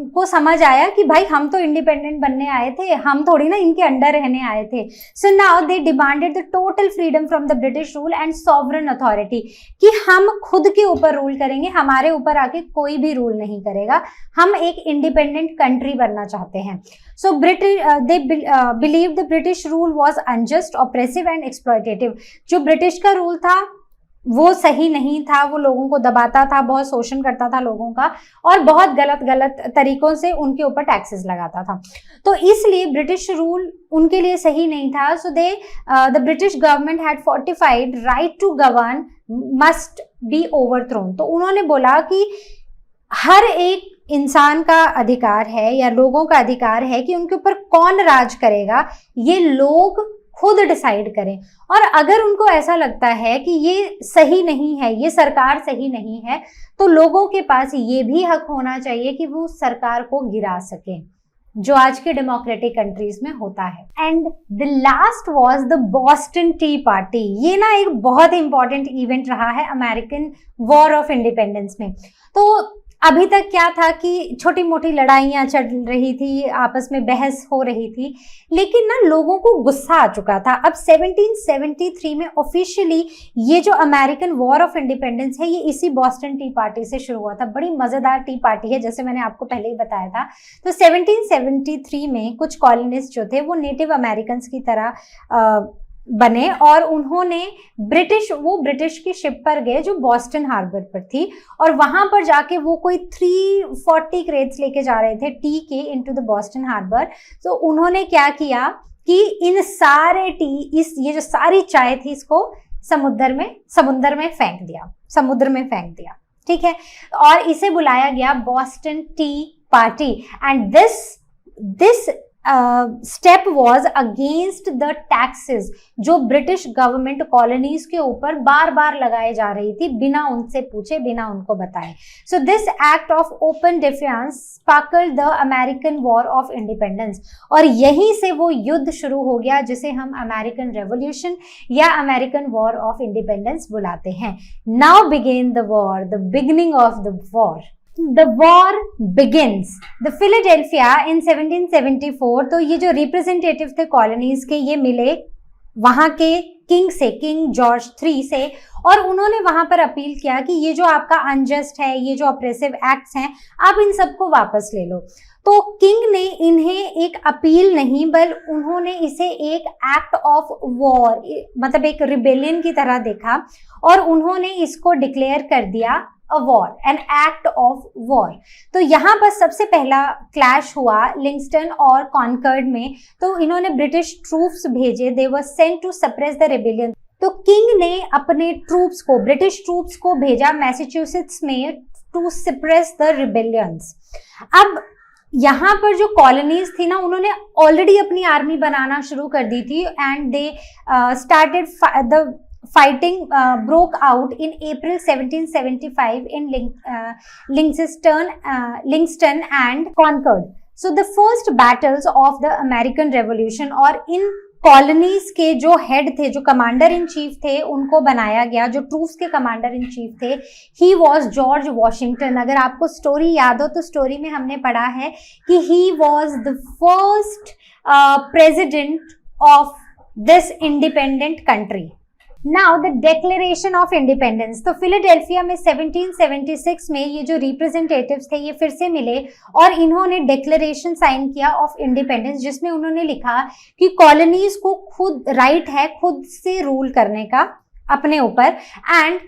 [SPEAKER 1] को समझ आया कि भाई हम तो इंडिपेंडेंट बनने आए थे, हम थोड़ी ना इनके अंडर रहने आए थे. So now they demanded the total freedom from the British rule and sovereign authority, कि हम खुद के ऊपर रूल करेंगे, हमारे ऊपर आके कोई भी रूल नहीं करेगा, हम एक इंडिपेंडेंट कंट्री बनना चाहते हैं. So British they believe the British rule was unjust, oppressive and exploitative. जो ब्रिटिश का रूल था वो सही नहीं था, वो लोगों को दबाता था, बहुत शोषण करता था लोगों का, और बहुत गलत गलत तरीकों से उनके ऊपर टैक्सेस लगाता था. तो इसलिए ब्रिटिश रूल उनके लिए सही नहीं था. So they the British government had fortified right to govern must be overthrown. तो उन्होंने बोला कि हर एक इंसान का अधिकार है या लोगों का अधिकार है कि उनके ऊपर कौन राज करेगा ये लोग खुद डिसाइड करें, और अगर उनको ऐसा लगता है कि ये सही नहीं है, ये सरकार सही नहीं है, तो लोगों के पास ये भी हक होना चाहिए कि वो सरकार को गिरा सकें, जो आज के डेमोक्रेटिक कंट्रीज में होता है. And the last was the Boston T party. ये ना एक बहुत इंपॉर्टेंट इवेंट रहा है अमेरिकन वॉर ऑफ इंडिपेंडेंस में. तो अभी तक क्या था कि छोटी मोटी लड़ाइयां चल रही थी, आपस में बहस हो रही थी, लेकिन ना लोगों को गुस्सा आ चुका था. अब 1773 में ऑफिशियली ये जो अमेरिकन वॉर ऑफ इंडिपेंडेंस है ये इसी बॉस्टन टी पार्टी से शुरू हुआ था. बड़ी मजेदार टी पार्टी है, जैसे मैंने आपको पहले ही बताया था. तो 1773 में कुछ कॉलोनिस्ट जो थे वो नेटिव अमेरिकन की तरह बने, और उन्होंने ब्रिटिश की शिप पर गए जो बॉस्टन हार्बर पर थी, और वहां पर जाके वो कोई 340 क्रेट्स लेके जा रहे थे टी के इनटू द बॉस्टन हार्बर. तो उन्होंने क्या किया कि इन सारे ये जो सारी चाय थी इसको समुद्र में फेंक दिया. ठीक है, और इसे बुलाया गया Boston T party. And this step was against the taxes जो ब्रिटिश गवर्नमेंट कॉलोनीज के ऊपर बार बार लगाए जा रही थी, बिना उनसे पूछे, बिना उनको बताए. So this act of open defence sparkled the American war of independence, और यहीं से वो युद्ध शुरू हो गया जिसे हम अमेरिकन रेवोल्यूशन या अमेरिकन वॉर ऑफ इंडिपेंडेंस बुलाते हैं. Now begin the war, the beginning of the war. The war begins. The Philadelphia in 1774. तो ये जो रिप्रेजेंटेटिव थे कॉलोनीज के, ये मिले वहां के किंग से, किंग जॉर्ज III से, और उन्होंने वहां पर अपील किया कि ये जो आपका अनजस्ट है, ये जो ऑप्रेसिव एक्ट्स हैं, आप इन सबको वापस ले लो. तो किंग ने इन्हें एक अपील नहीं बल्कि उन्होंने इसे एक एक्ट ऑफ वॉर, मतलब एक रिबेलियन की तरह देखा, और उन्होंने इसको डिक्लेयर कर दिया a war, an act of war. तो यहाँ पर सबसे पहला क्लैश हुआ लिंगस्टन और कॉनकर्ड में. तो इन्होंने ब्रिटिश ट्रूप्स भेजे, they were sent to suppress the rebellion. तो किंग ने अपने ट्रूप्स को, ब्रिटिश ट्रूप्स को भेजा मैसेच्यूसेट्स में टू सप्रेस द रिबेलियंस. अब यहाँ पर जो कॉलोनीज थी ना, उन्होंने ऑलरेडी अपनी आर्मी बनाना शुरू कर दी थी, and they started the fighting broke out in April 1775 in Livingston and Concord. So the first battles of the American Revolution, और इन कॉलोनीज के जो हेड थे, जो कमांडर इन चीफ थे, उनको बनाया गया, जो ट्रूप्स के कमांडर इन चीफ थे, ही वॉज जॉर्ज वॉशिंगटन. अगर आपको स्टोरी याद हो तो स्टोरी में हमने पढ़ा है कि he was the first president of this independent country. Now the declaration of independence. तो फिलाडेल्फिया में 1776 में ये जो रिप्रेजेंटेटिव्स थे ये फिर से मिले और इन्होंने डिक्लेरेशन साइन किया ऑफ इंडिपेंडेंस, जिसमें उन्होंने लिखा कि कॉलोनीज को खुद राइट है खुद से रूल करने का अपने ऊपर, and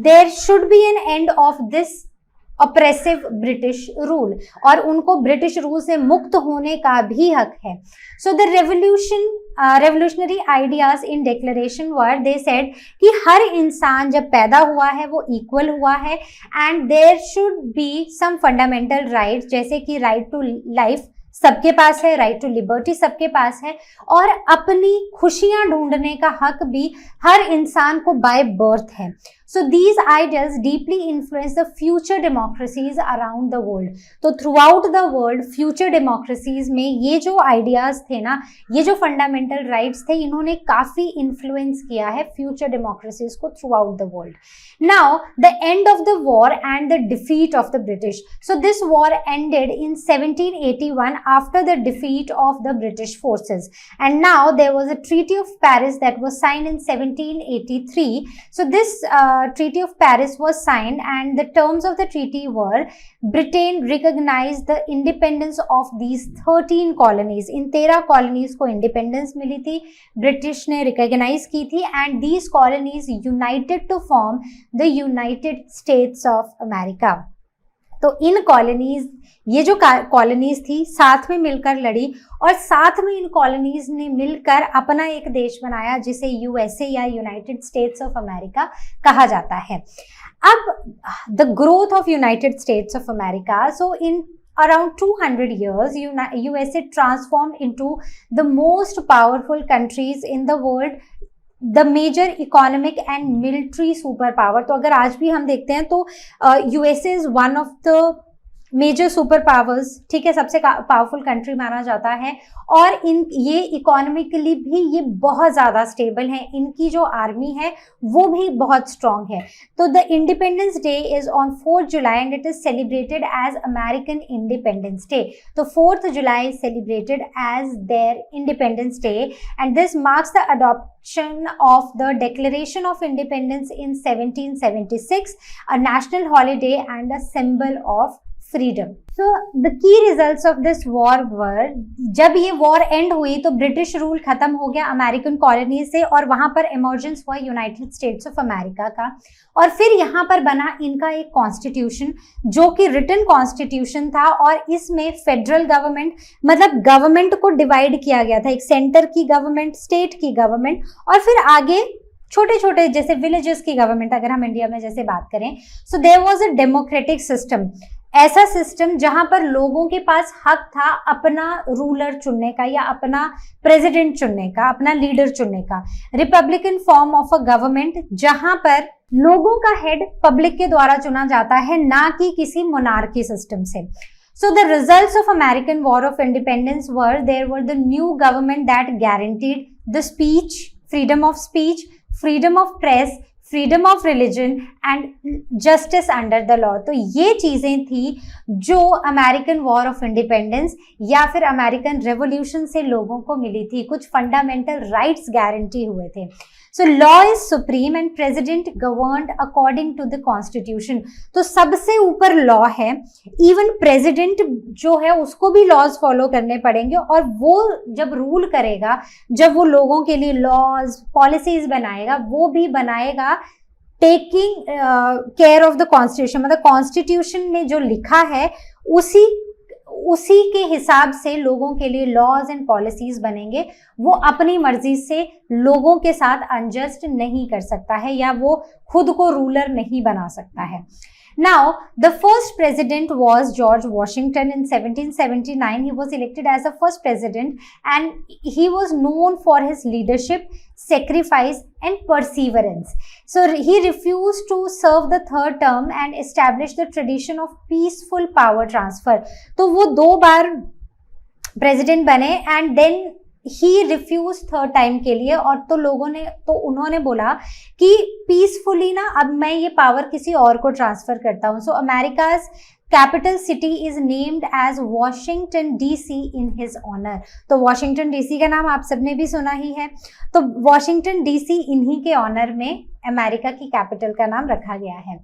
[SPEAKER 1] there should be an end of this oppressive British rule, और उनको ब्रिटिश रूल से मुक्त होने का भी हक है. So the revolutionary ideas in declaration were, they said कि हर इंसान जब पैदा हुआ है वो इक्वल हुआ है, and there should be some fundamental rights, जैसे कि राइट टू लाइफ सबके पास है, राइट टू लिबर्टी सबके पास है, और अपनी खुशियां ढूंढने का हक भी हर इंसान को बाय बर्थ है. So these ideas deeply influence the future democracies around the world. तो throughout the world future democracies में ये जो ideas थे ना, ये जो fundamental rights थे, इन्होंने काफी influence किया है future democracies को throughout the world. Now the end of the war and the defeat of the British. So this war ended in 1781 after the defeat of the British forces, and now there was a Treaty of Paris that was signed in 1783. So this Treaty of Paris was signed, and the terms of the treaty were Britain recognized the independence of these 13 colonies. In 13 colonies को independence मिली थी, British ने recognize की थी, and these colonies united to form the United States of America. तो इन कॉलोनीज, ये जो कॉलोनीज थी साथ में मिलकर लड़ी, और साथ में इन कॉलोनीज ने मिलकर अपना एक देश बनाया जिसे यूएसए या यूनाइटेड स्टेट्स ऑफ अमेरिका कहा जाता है. अब the growth of United States of America, so in around 200 years USA transformed into the most powerful countries in the world, the major economic and military super power. तो अगर आज भी हम देखते हैं तो USA is one of the major super powers, ठीक है, सबसे पावरफुल कंट्री माना जाता है, और ये इकोनॉमिकली भी ये बहुत ज़्यादा स्टेबल है, इनकी जो आर्मी है वो भी बहुत स्ट्रॉन्ग है. तो the independence day is on 4th July and it is celebrated as American independence day. तो 4th July is celebrated as their Independence Day, and this marks the adoption of the Declaration of Independence in 1776, a national holiday and a symbol of freedom. So the key results of this war were, जब ये वॉर एंड हुई तो ब्रिटिश रूल खत्म हो गया अमेरिकन कॉलोनी से, और वहां पर इमर्जेंस हुआ यूनाइटेड स्टेट्स ऑफ अमेरिका का, और फिर यहाँ पर बना इनका एक कॉन्स्टिट्यूशन जो कि रिटन कॉन्स्टिट्यूशन था, और इसमें फेडरल गवर्नमेंट, मतलब गवर्नमेंट को डिवाइड किया गया था, एक सेंटर की गवर्नमेंट, स्टेट की गवर्नमेंट, और फिर आगे छोटे छोटे जैसे विलेजेस की गवर्नमेंट, अगर हम इंडिया में जैसे बात करें. So there was a democratic system, ऐसा सिस्टम जहां पर लोगों के पास हक था अपना रूलर चुनने का या अपना प्रेसिडेंट चुनने का, अपना लीडर चुनने का. Republican form of a government जहां पर लोगों का हेड पब्लिक के द्वारा चुना जाता है, ना कि किसी मोनार्की सिस्टम से. So the results of American War of Independence were, there were the new government that guaranteed the speech, freedom of speech, freedom of press, freedom of religion and justice under the law. तो ये चीजें थी जो अमेरिकन वॉर ऑफ इंडिपेंडेंस या फिर अमेरिकन रेवोल्यूशन से लोगों को मिली थी, कुछ फंडामेंटल राइट्स गारंटी हुए थे. So law is supreme and president governed according to the constitution. तो सबसे ऊपर लॉ है, इवन प्रेसिडेंट जो है उसको भी लॉज फॉलो करने पड़ेंगे, और वो जब रूल करेगा, जब वो लोगों के लिए लॉज पॉलिसीज बनाएगा, वो भी बनाएगा taking care of the constitution, मतलब कॉन्स्टिट्यूशन में जो लिखा है उसी के हिसाब से लोगों के लिए लॉज एंड पॉलिसीज बनेंगे. वो अपनी मर्जी से लोगों के साथ अनजस्ट नहीं कर सकता है, या वो खुद को रूलर नहीं बना सकता है. Now, the first president was George Washington in 1779. He was elected as the first president, and he was known for his leadership, sacrifice, and perseverance. So he refused to serve the third term and established the tradition of peaceful power transfer. तो वो 2 बार president बने, and then he refuse third time के लिए, और तो लोगों ने, तो उन्होंने बोला कि पीसफुली ना अब मैं ये पावर किसी और को ट्रांसफर करता हूँ. So America's capital city is named as Washington DC in his honour. तो वॉशिंगटन डीसी का नाम आप सबने भी सुना ही है. तो वॉशिंगटन डीसी इन्हीं के ऑनर में अमेरिका की कैपिटल का नाम रखा गया है.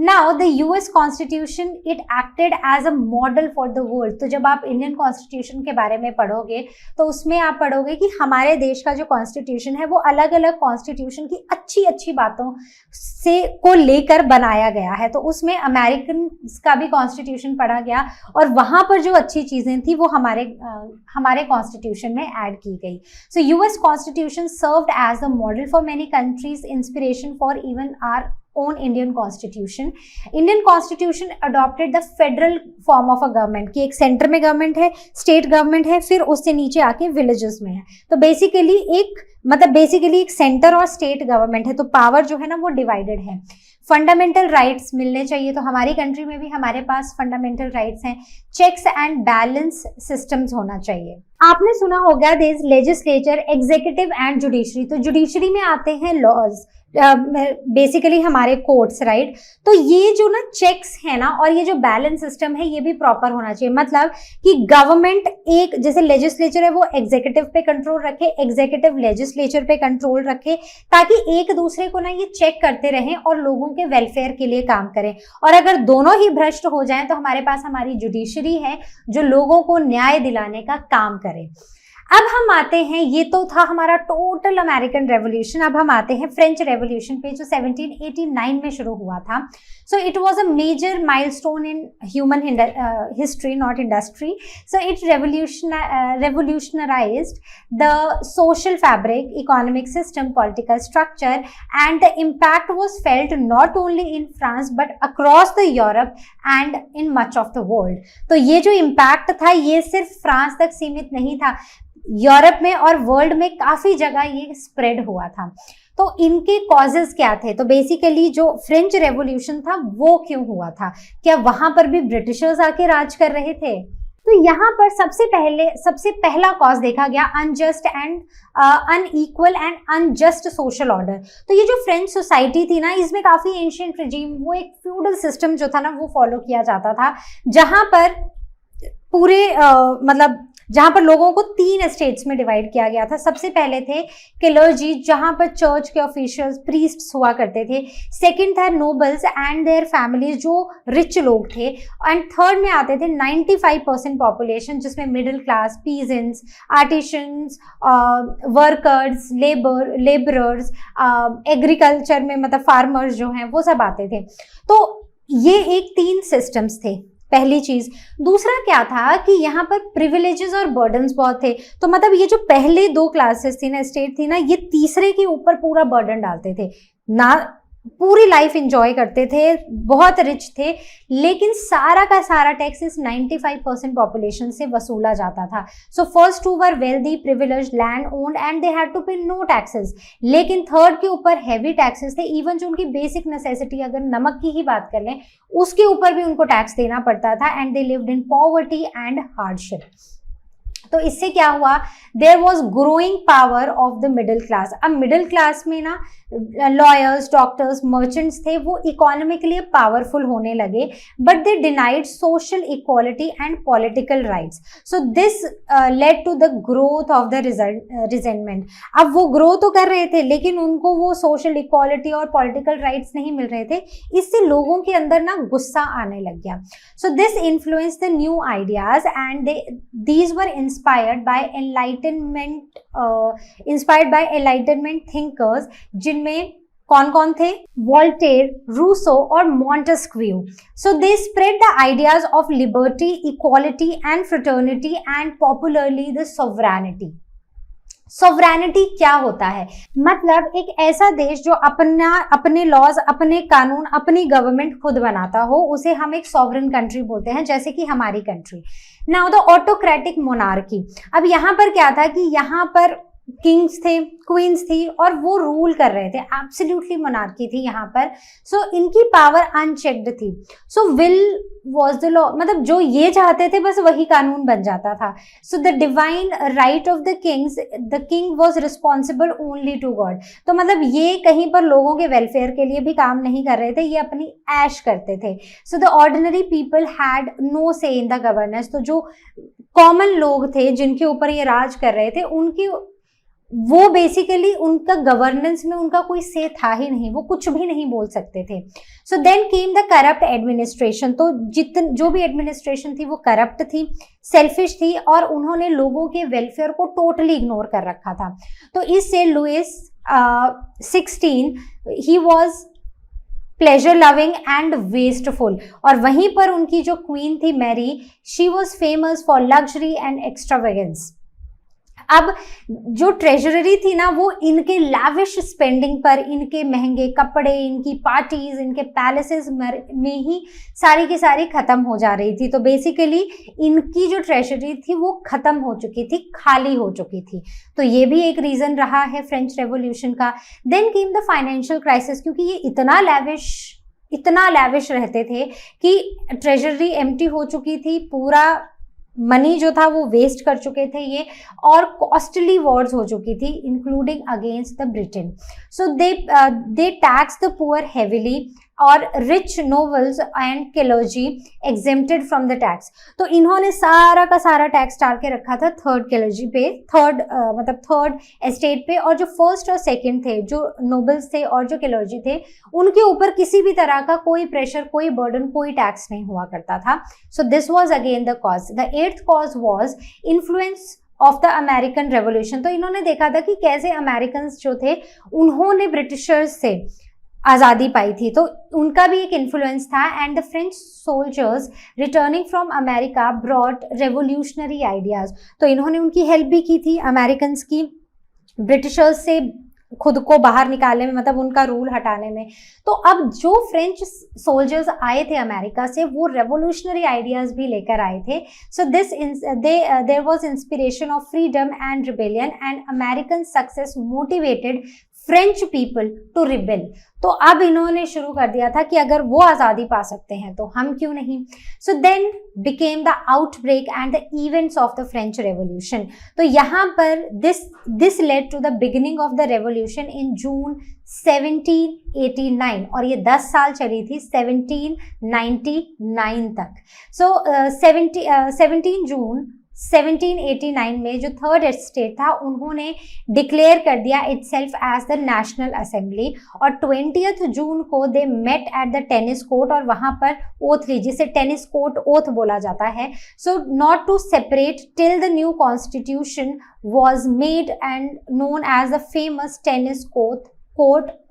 [SPEAKER 1] Now the US constitution it acted as a model for the world. तो जब आप इंडियन कॉन्स्टिट्यूशन के बारे में पढ़ोगे तो उसमें आप पढ़ोगे कि हमारे देश का जो कॉन्स्टिट्यूशन है वो अलग अलग कॉन्स्टिट्यूशन की अच्छी अच्छी बातों से को लेकर बनाया गया है। तो उसमें अमेरिकन का भी कॉन्स्टिट्यूशन पढ़ा गया और वहां पर जो अच्छी चीजें थी वो हमारे कॉन्स्टिट्यूशन में ऐड की गई। So US constitution served as the model for many countries, inspiration for even our own Indian Constitution. Indian Constitution adopted the federal form of a government कि एक सेंटर में गवर्नमेंट है, स्टेट गवर्नमेंट है, फिर उससे नीचे आके विलेजेस में है। तो बेसिकली एक सेंटर और स्टेट गवर्नमेंट है, तो पावर जो है ना वो डिवाइडेड है। फंडामेंटल राइट्स मिलने चाहिए, तो हमारी कंट्री में भी हमारे पास फंडामेंटल राइट्स हैं। चेक्स एंड बैलेंस सिस्टम्स होना चाहिए। आपने सुना होगा there is legislature, executive and judiciary. तो जुडिशरी में आते हैं लॉज, बेसिकली हमारे कोर्ट्स, राइट। तो ये जो ना चेक्स है ना और ये जो बैलेंस सिस्टम है ये भी प्रॉपर होना चाहिए। मतलब कि गवर्नमेंट एक जैसे लेजिस्लेचर है वो एग्जीक्यूटिव पे कंट्रोल रखे, एग्जीक्यूटिव लेजिस्लेचर पे कंट्रोल रखे, ताकि एक दूसरे को ना ये चेक करते रहें और लोगों के वेलफेयर के लिए काम करें। और अगर दोनों ही भ्रष्ट हो जाएं तो हमारे पास हमारी जुडिशरी है जो लोगों को न्याय दिलाने का काम करे। अब हम आते हैं, ये तो था हमारा टोटल अमेरिकन रेवोल्यूशन। अब हम आते हैं फ्रेंच रेवोल्यूशन पे जो 1789 में शुरू हुआ था। So it was a major milestone in human history, not industry. सो इट revolutionized the social fabric, economic system, political structure, and the impact was felt not only in France but across the Europe and in much of the world। तो ये जो इम्पैक्ट था ये सिर्फ फ्रांस तक सीमित नहीं था, यूरोप में और वर्ल्ड में काफी जगह ये स्प्रेड हुआ था। तो इनके कॉजेस क्या थे? तो बेसिकली जो फ्रेंच रेवोल्यूशन था वो क्यों हुआ था? क्या वहां पर भी ब्रिटिशर्स आके राज कर रहे थे? तो यहाँ पर सबसे पहला कॉज देखा गया unjust and unequal and unjust social order. तो ये जो फ्रेंच सोसाइटी थी ना इसमें काफी एंशिएंट रिजीम, वो एक फ्यूडल सिस्टम जो था ना वो फॉलो किया जाता था, जहां पर पूरे जहां पर लोगों को 3 स्टेट्स में डिवाइड किया गया था। सबसे पहले थे क्लर्जी, जहां पर चर्च के ऑफिशियल्स, प्रीस्ट्स हुआ करते थे। सेकंड था नोबल्स एंड देयर फैमिलीज, जो रिच लोग थे। एंड थर्ड में आते थे 95% पॉपुलेशन, जिसमें middle class, peasants, artisans, workers, labourers, agriculture में मतलब फार्मर्स जो हैं वो सब आते थे। तो ये एक 3 सिस्टम्स थे, पहली चीज। दूसरा क्या था कि यहाँ पर प्रिविलेजेस और बर्डन्स बहुत थे। तो मतलब ये जो पहले 2 क्लासेस थी ना, स्टेट थी ना, ये तीसरे के ऊपर पूरा बर्डन डालते थे ना, पूरी लाइफ एंजॉय करते थे, बहुत रिच थे, लेकिन सारा का सारा टैक्स इस 95% पॉपुलेशन से वसूला जाता था। So first 2 were wealthy, privileged, land owned and they had to pay no taxes. लेकिन थर्ड के ऊपर हैवी टैक्सेस थे। इवन जो उनकी बेसिक नेसेसिटी, अगर नमक की ही बात कर लें, उसके ऊपर भी उनको टैक्स देना पड़ता था। And they lived in poverty and hardship. तो इससे क्या हुआ? There was growing power of the middle class. अब मिडिल क्लास में ना लॉयर्स, डॉक्टर्स, मर्चेंट्स थे, वो इकोनॉमिकली पावरफुल होने लगे, but they denied social equality and political rights. So this led to the growth of the resentment. अब वो ग्रो तो कर रहे थे लेकिन उनको वो सोशल इक्वालिटी और पॉलिटिकल राइट्स नहीं मिल रहे थे, इससे लोगों के अंदर ना गुस्सा आने लग गया। So this influence the new ideas and these were inspired by enlightenment thinkers, जिनमें कौन कौन थे? वोल्टेयर, रूसो और Montesquieu. So they spread the ideas of liberty, equality and fraternity and popularly the sovereignty. Sovereignty क्या होता है? मतलब एक ऐसा देश जो अपने लॉज, अपने कानून, अपनी गवर्नमेंट खुद बनाता हो, उसे हम एक सॉवरेन कंट्री बोलते हैं, जैसे कि हमारी country. Now the autocratic monarchy. अब यहाँ पर क्या था कि यहाँ पर किंग्स थे, क्वींस थी और वो रूल कर रहे थे, एब्सोल्युटली मोनार्की थी यहाँ पर। सो इनकी पावर अनचेक्ड थी। So will was the law, मतलब जो ये चाहते थे बस वही कानून बन जाता था। So the divine right of the kings, the king was responsible only to God. तो मतलब ये कहीं पर लोगों के वेलफेयर के लिए भी काम नहीं कर रहे थे, ये अपनी ऐश करते थे। So the ordinary people had no say in the governance. तो जो कॉमन लोग थे जिनके ऊपर ये राज कर रहे थे, वो बेसिकली उनका गवर्नेंस में उनका कोई से था ही नहीं, वो कुछ भी नहीं बोल सकते थे। So then came the corrupt administration. तो जो भी एडमिनिस्ट्रेशन थी वो करप्ट थी, सेल्फिश थी, और उन्होंने लोगों के वेलफेयर को टोटली इग्नोर कर रखा था। तो इससे Louis 16 he was pleasure loving and wasteful, और वहीं पर उनकी जो क्वीन थी Mary, she was famous for luxury and extravagance. अब जो ट्रेजरी थी ना वो इनके लैविश स्पेंडिंग पर, इनके महंगे कपड़े, इनकी पार्टीज, इनके पैलेसेस में ही सारी की सारी खत्म हो जा रही थी। तो बेसिकली इनकी जो ट्रेजरी थी वो खत्म हो चुकी थी, खाली हो चुकी थी। तो ये भी एक रीजन रहा है फ्रेंच रेवोल्यूशन का। Then came the financial crisis, क्योंकि ये इतना लैविश रहते थे कि ट्रेजरी एम्प्टी हो चुकी थी, पूरा मनी जो था वो वेस्ट कर चुके थे ये, और कॉस्टली वॉर्स हो चुकी थी including against the Britain. So they tax the poor heavily, और rich nobles and clergy exempted from the tax. तो इन्होंने सारा का सारा टैक्स डाल के रखा था थर्ड क्लर्जी पे, थर्ड एस्टेट पे, और जो फर्स्ट और सेकंड थे, जो नोबल्स थे और जो क्लर्जी थे, उनके ऊपर किसी भी तरह का कोई प्रेशर, कोई बर्डन, कोई टैक्स नहीं हुआ करता था। So this was again the cause. The 8th cause was influence of the American revolution. तो इन्होंने देखा था कि कैसे अमेरिकन जो थे उन्होंने ब्रिटिशर्स से आज़ादी पाई थी, तो उनका भी एक इन्फ्लुएंस था। And the French soldiers returning from America brought revolutionary ideas. तो इन्होंने उनकी हेल्प भी की थी अमेरिकन्स की, ब्रिटिशर्स से खुद को बाहर निकालने में, मतलब उनका रूल हटाने में। तो अब जो फ्रेंच सोल्जर्स आए थे अमेरिका से, वो रेवोल्यूशनरी आइडियाज भी लेकर आए थे। So there was inspiration of freedom and rebellion, and American success motivated French people to rebel. तो अब इन्होंने शुरू कर दिया था कि अगर वो आज़ादी पा सकते हैं तो हम क्यों नहीं। So then became the outbreak and the events of the French revolution. तो यहाँ पर this led to the beginning of the revolution in June 1789, और ये 10 साल चली थी 1799 तक। सो 17 जून 1789 में जो थर्ड एस्टेट था उन्होंने डिक्लेयर कर दिया itself as the national assembly, और 20 जून को they met at the tennis court, और वहां पर ओथ ली, जिसे टेनिस कोर्ट ओथ बोला जाता है। So not to separate till the new constitution was made and known as the famous tennis court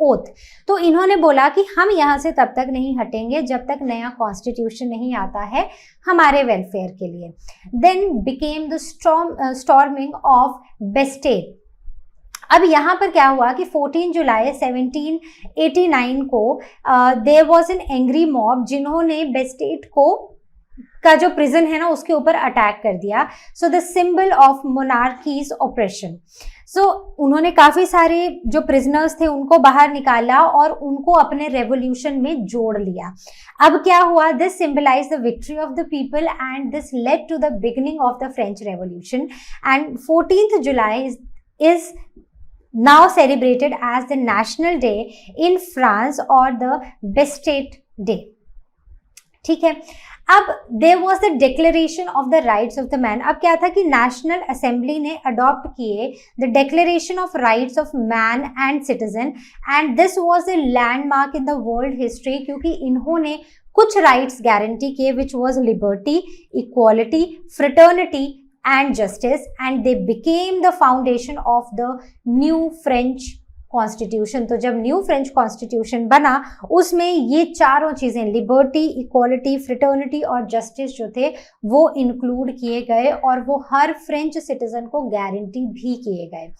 [SPEAKER 1] oath. तो इन्होंने बोला कि हम यहाँ से तब तक नहीं हटेंगे जब तक नया कॉन्स्टिट्यूशन नहीं आता है हमारे वेलफेयर के लिए। Then became the storming of Bastille. अब यहाँ पर क्या हुआ कि 14 जुलाई 1789 को there was an angry mob, जिन्होंने बेस्टेड का जो प्रिजन है ना उसके ऊपर अटैक कर दिया। So the symbol of monarchy's operation. So उन्होंने काफी सारे जो प्रिजनर्स थे उनको बाहर निकाला और उनको अपने रेवोल्यूशन में जोड़ लिया। अब क्या हुआ, this symbolise the victory of the people and this led to the beginning of the French revolution. And 14th July is now celebrated as the National Day in France or the Bastille Day। ठीक है, अब there was the declaration of the rights of the man. अब क्या था कि नेशनल असेंबली ने अडॉप्ट किए the declaration of rights of man and citizen, and this was the landmark in the world history, क्योंकि इन्होंने कुछ राइट्स गारंटी किए which was liberty, equality, fraternity and justice, and they became the foundation of the new French constitution. तो जब न्यू फ्रेंच कॉन्स्टिट्यूशन बना उसमें ये चारों चीजें, लिबर्टी, इक्वालिटी, फ्रेटर्निटी और जस्टिस जो थे वो इंक्लूड किए गए, और वो हर फ्रेंच सिटीजन को गारंटी भी किए गए।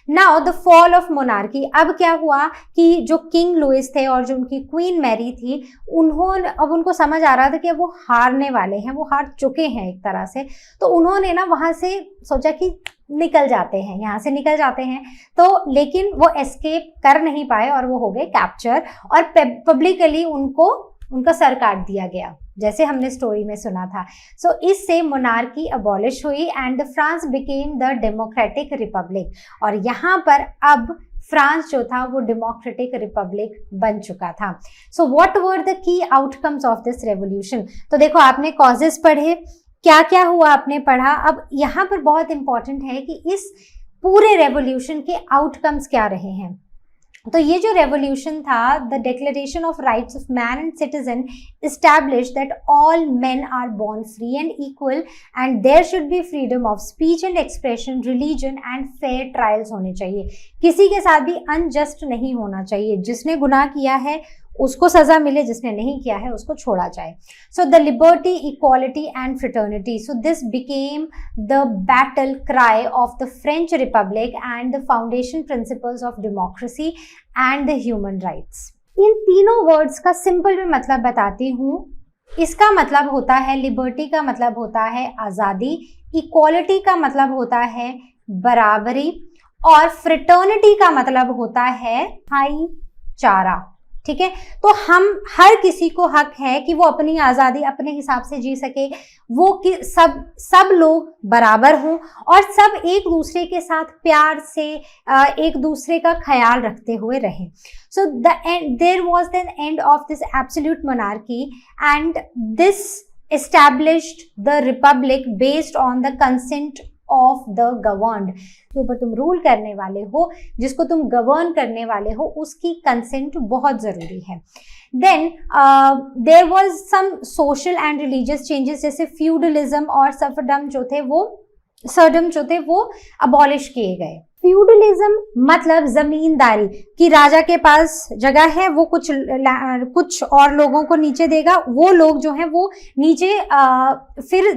[SPEAKER 1] Now the fall of monarchy. अब क्या हुआ कि जो किंग लुइस थे और जो उनकी क्वीन मैरी थी, अब उनको समझ आ रहा था कि वो हारने वाले हैं, वो हार चुके हैं एक तरह से। तो उन्होंने ना वहां से सोचा कि निकल जाते हैं, यहाँ से निकल जाते हैं। तो लेकिन वो एस्केप कर नहीं पाए और वो हो गए कैप्चर, और पब्लिकली उनका सर काट दिया गया, जैसे हमने स्टोरी में सुना था। सो इससे मोनार्की अबॉलिश हुई and France became the democratic Republic, और यहाँ पर अब फ्रांस जो था वो डेमोक्रेटिक रिपब्लिक बन चुका था। So what were the key outcomes of this revolution. तो देखो आपने कॉजेस पढ़े, क्या क्या हुआ आपने पढ़ा। अब यहाँ पर बहुत इंपॉर्टेंट है कि इस पूरे रेवोल्यूशन के आउटकम्स क्या रहे हैं। तो ये जो रेवोल्यूशन था, the declaration of rights of man and citizen establish that all men are born free and equal and there should be freedom of speech and expression, religion and fair trials होने चाहिए। किसी के साथ भी अनजस्ट नहीं होना चाहिए। जिसने गुनाह किया है उसको सजा मिले, जिसने नहीं किया है उसको छोड़ा जाए। So the liberty, equality and fraternity, so this became the battle cry of the French republic and the foundation principles of democracy and the human rights. इन तीनों वर्ड्स का सिंपल में मतलब बताती हूँ। इसका मतलब होता है, लिबर्टी का मतलब होता है आज़ादी, इक्वालिटी का मतलब होता है बराबरी, और फ्रेटर्निटी का मतलब होता है भाईचारा। ठीक है, तो हम हर किसी को हक है कि वो अपनी आज़ादी अपने हिसाब से जी सके, वो कि सब लोग बराबर हों और सब एक दूसरे के साथ प्यार से एक दूसरे का ख्याल रखते हुए रहें। So there was the end of this absolute monarchy and this established the republic based on the consent of the governed. के ऊपर तुम रूल करने वाले हो, जिसको तुम गवर्न करने वाले हो, उसकी कंसेंट बहुत जरूरी है। Then there was some social and religious changes, जैसे फ्यूडलिज्म और सर्फडम जो थे वो अबॉलिश किए गए। फ्यूडलिज्म मतलब जमींदारी, कि राजा के पास जगह है, वो कुछ और लोगों को नीचे देगा, वो लोग जो हैं वो नीचे फिर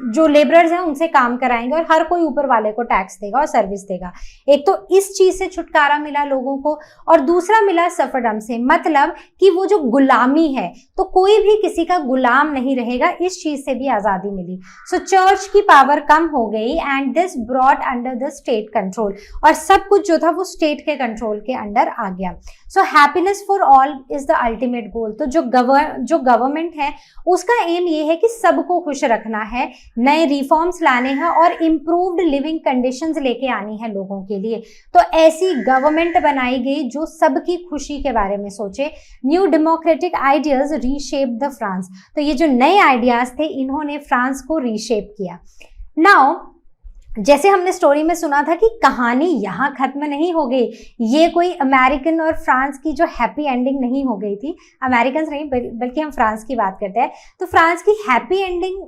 [SPEAKER 1] जो लेबरर्स हैं उनसे काम कराएंगे और हर कोई ऊपर वाले को टैक्स देगा और सर्विस देगा। एक तो इस चीज से छुटकारा मिला लोगों को, और दूसरा मिला सफरडम से, मतलब कि वो जो गुलामी है तो कोई भी किसी का गुलाम नहीं रहेगा, इस चीज से भी आजादी मिली। सो चर्च की पावर कम हो गई and this brought under the state control, और सब कुछ जो था वो स्टेट के कंट्रोल के अंडर आ गया। So happiness for all is the ultimate goal. तो जो गवर्नमेंट है उसका एम ये है कि सबको खुश रखना है, नए रिफॉर्म्स लाने हैं और इम्प्रूव्ड लिविंग कंडीशंस लेके आनी है लोगों के लिए। तो ऐसी गवर्नमेंट बनाई गई जो सबकी खुशी के बारे में सोचे। New democratic ideas reshape the France. तो ये जो नए आइडियाज थे इन्होंने फ्रांस को रीशेप किया। नाउ जैसे हमने स्टोरी में सुना था कि कहानी यहाँ खत्म नहीं हो गई, ये कोई अमेरिकन और फ्रांस की जो हैप्पी एंडिंग नहीं हो गई थी, अमेरिकन नहीं बल्कि हम फ्रांस की बात करते हैं, तो फ्रांस की हैप्पी एंडिंग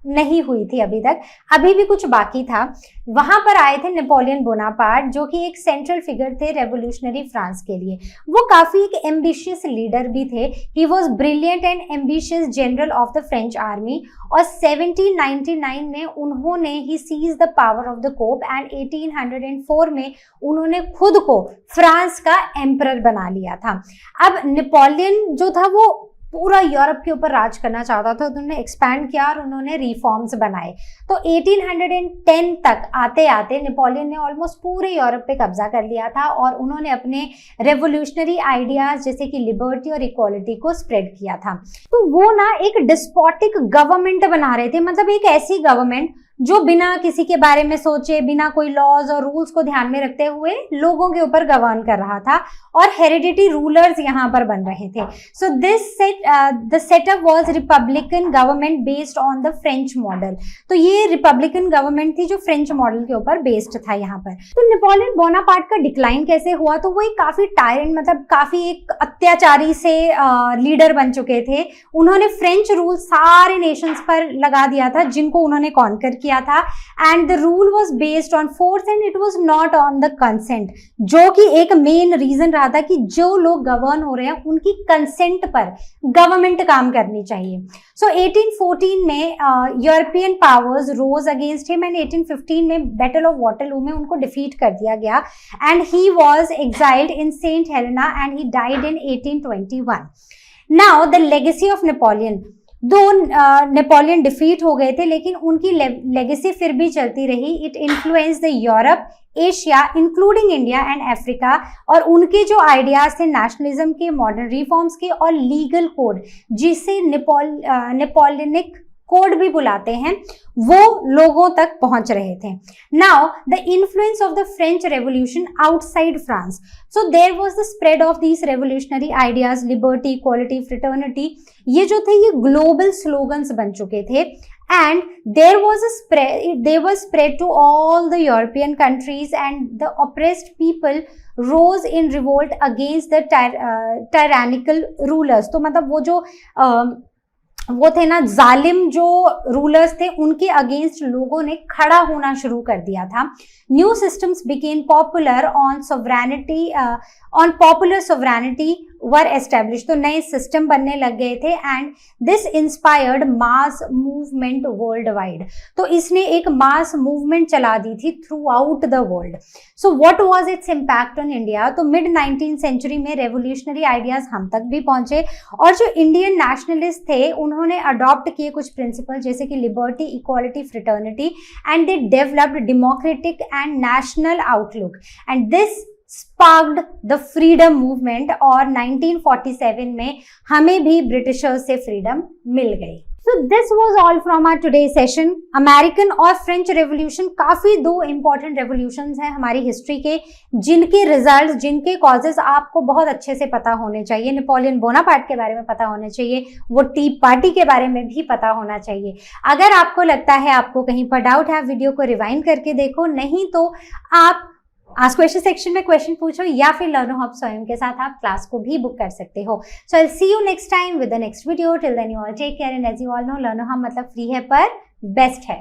[SPEAKER 1] नहीं हुई थी अभी तक, अभी भी कुछ बाकी था। वहां पर आए थे नेपोलियन बोनापार्ट, जो कि एक सेंट्रल फिगर थे रेवोल्यूशनरी फ्रांस के लिए। वो काफी एक एम्बिशियस लीडर भी थे। He was brilliant and ambitious general of the French army, और 1799 में उन्होंने he seize the power of the coup and 1804 में उन्होंने खुद को फ्रांस का एम्परर बना लिया था। अब नेपोलियन जो था वो पूरा यूरोप के ऊपर राज करना चाहता था, तो उन्होंने एक्सपैंड किया और उन्होंने रिफॉर्म्स बनाए। तो 1810 तक आते आते नेपोलियन ने ऑलमोस्ट पूरे यूरोप पे कब्जा कर लिया था, और उन्होंने अपने रेवोल्यूशनरी आइडियाज जैसे कि लिबर्टी और इक्वालिटी को स्प्रेड किया था। तो वो ना एक डिस्पोटिक गवर्नमेंट बना रहे थे, मतलब एक ऐसी गवर्नमेंट जो बिना किसी के बारे में सोचे, बिना कोई लॉज और रूल्स को ध्यान में रखते हुए लोगों के ऊपर गवर्न कर रहा था, और हेरिडिटी रूलर्स यहाँ पर बन रहे थे। So the setup was Republican government based on the French model. तो ये रिपब्लिकन गवर्नमेंट थी जो फ्रेंच मॉडल के ऊपर बेस्ड था यहाँ पर। तो नेपोलियन बोनापार्ट का डिक्लाइन कैसे हुआ? तो वो एक काफी टायरेंट, मतलब काफी एक अत्याचारी से लीडर बन चुके थे। उन्होंने फ्रेंच रूल सारे नेशंस पर लगा दिया था जिनको उन्होंने कॉन्कर किया था, and the rule was based on force and it was not on the consent, जो कि एक मेन रीजन रहा था कि जो लोग गवर्न हो रहे हैं उनकी कंसेंट पर गवर्नमेंट काम करनी चाहिए। सो 1814 में European powers rose against him, and 1815 में बैटल ऑफ वाटरलू में उनको डिफीट कर दिया गया, and he was exiled in Saint Helena and he died in 1821। Now the legacy of Napoleon, though Napoleon defeat हो गए थे लेकिन उनकी लेगेसी फिर भी चलती रही। It influence the Europe, Asia including India and Africa, और उनके जो आइडियाज थे नेशनलिज्म के, मॉडर्न रिफॉर्म्स के और लीगल कोड, जिसे नेपोलियनिक कोड भी बुलाते हैं, वो लोगों तक पहुंच रहे थे। Now the influence of the French revolution outside France, so there was the spread of these revolutionary ideas, liberty, equality, fraternity, ये जो थे ये ग्लोबल स्लोगन्स बन चुके थे। and there was a spread, they were spread to all the European countries, and the oppressed people rose in revolt against the tyrannical rulers. तो मतलब वो थे ना जालिम जो रूलर्स थे, उनके अगेंस्ट लोगों ने खड़ा होना शुरू कर दिया था. New systems became popular on sovereignty, on popular sovereignty were establish. तो नए सिस्टम बनने लग गए थे and this inspired mass movement world wide. तो इसने एक मास मूवमेंट चला दी थी through out the world. So what was its impact on India? तो मिड 19th सेंचुरी में रेवोल्यूशनरी आइडियाज हम तक भी पहुंचे, और जो इंडियन नेशनलिस्ट थे उन्होंने अडॉप्ट किए कुछ प्रिंसिपल जैसे कि liberty, equality, fraternity, and they developed democratic and national outlook, and this sparked the freedom movement. और 1947 में हमें भी ब्रिटिशर्स से फ्रीडम मिल गई. So this was all from our today's session. American और फ्रेंच रेवोल्यूशन काफी दो इंपॉर्टेंट रेवोल्यूशंस हैं हमारी हिस्ट्री के, जिनके रिजल्ट्स, जिनके कॉजेस आपको बहुत अच्छे से पता होने चाहिए. नेपोलियन बोनापार्ट के बारे में पता होना चाहिए, वो टी पार्टी के बारे में भी पता होना चाहिए. अगर आपको लगता है आपको कहीं पर डाउट है, वीडियो को रिवाइंड करके देखो, नहीं तो आप आस्क क्वेश्चन सेक्शन में क्वेश्चन पूछो, या फिर लर्नो हब स्वयं के साथ आप क्लास को भी बुक कर सकते हो. So I will see you next time with the next video. Till then you all take care, and as you all know Learno Hub मतलब फ्री है पर बेस्ट है.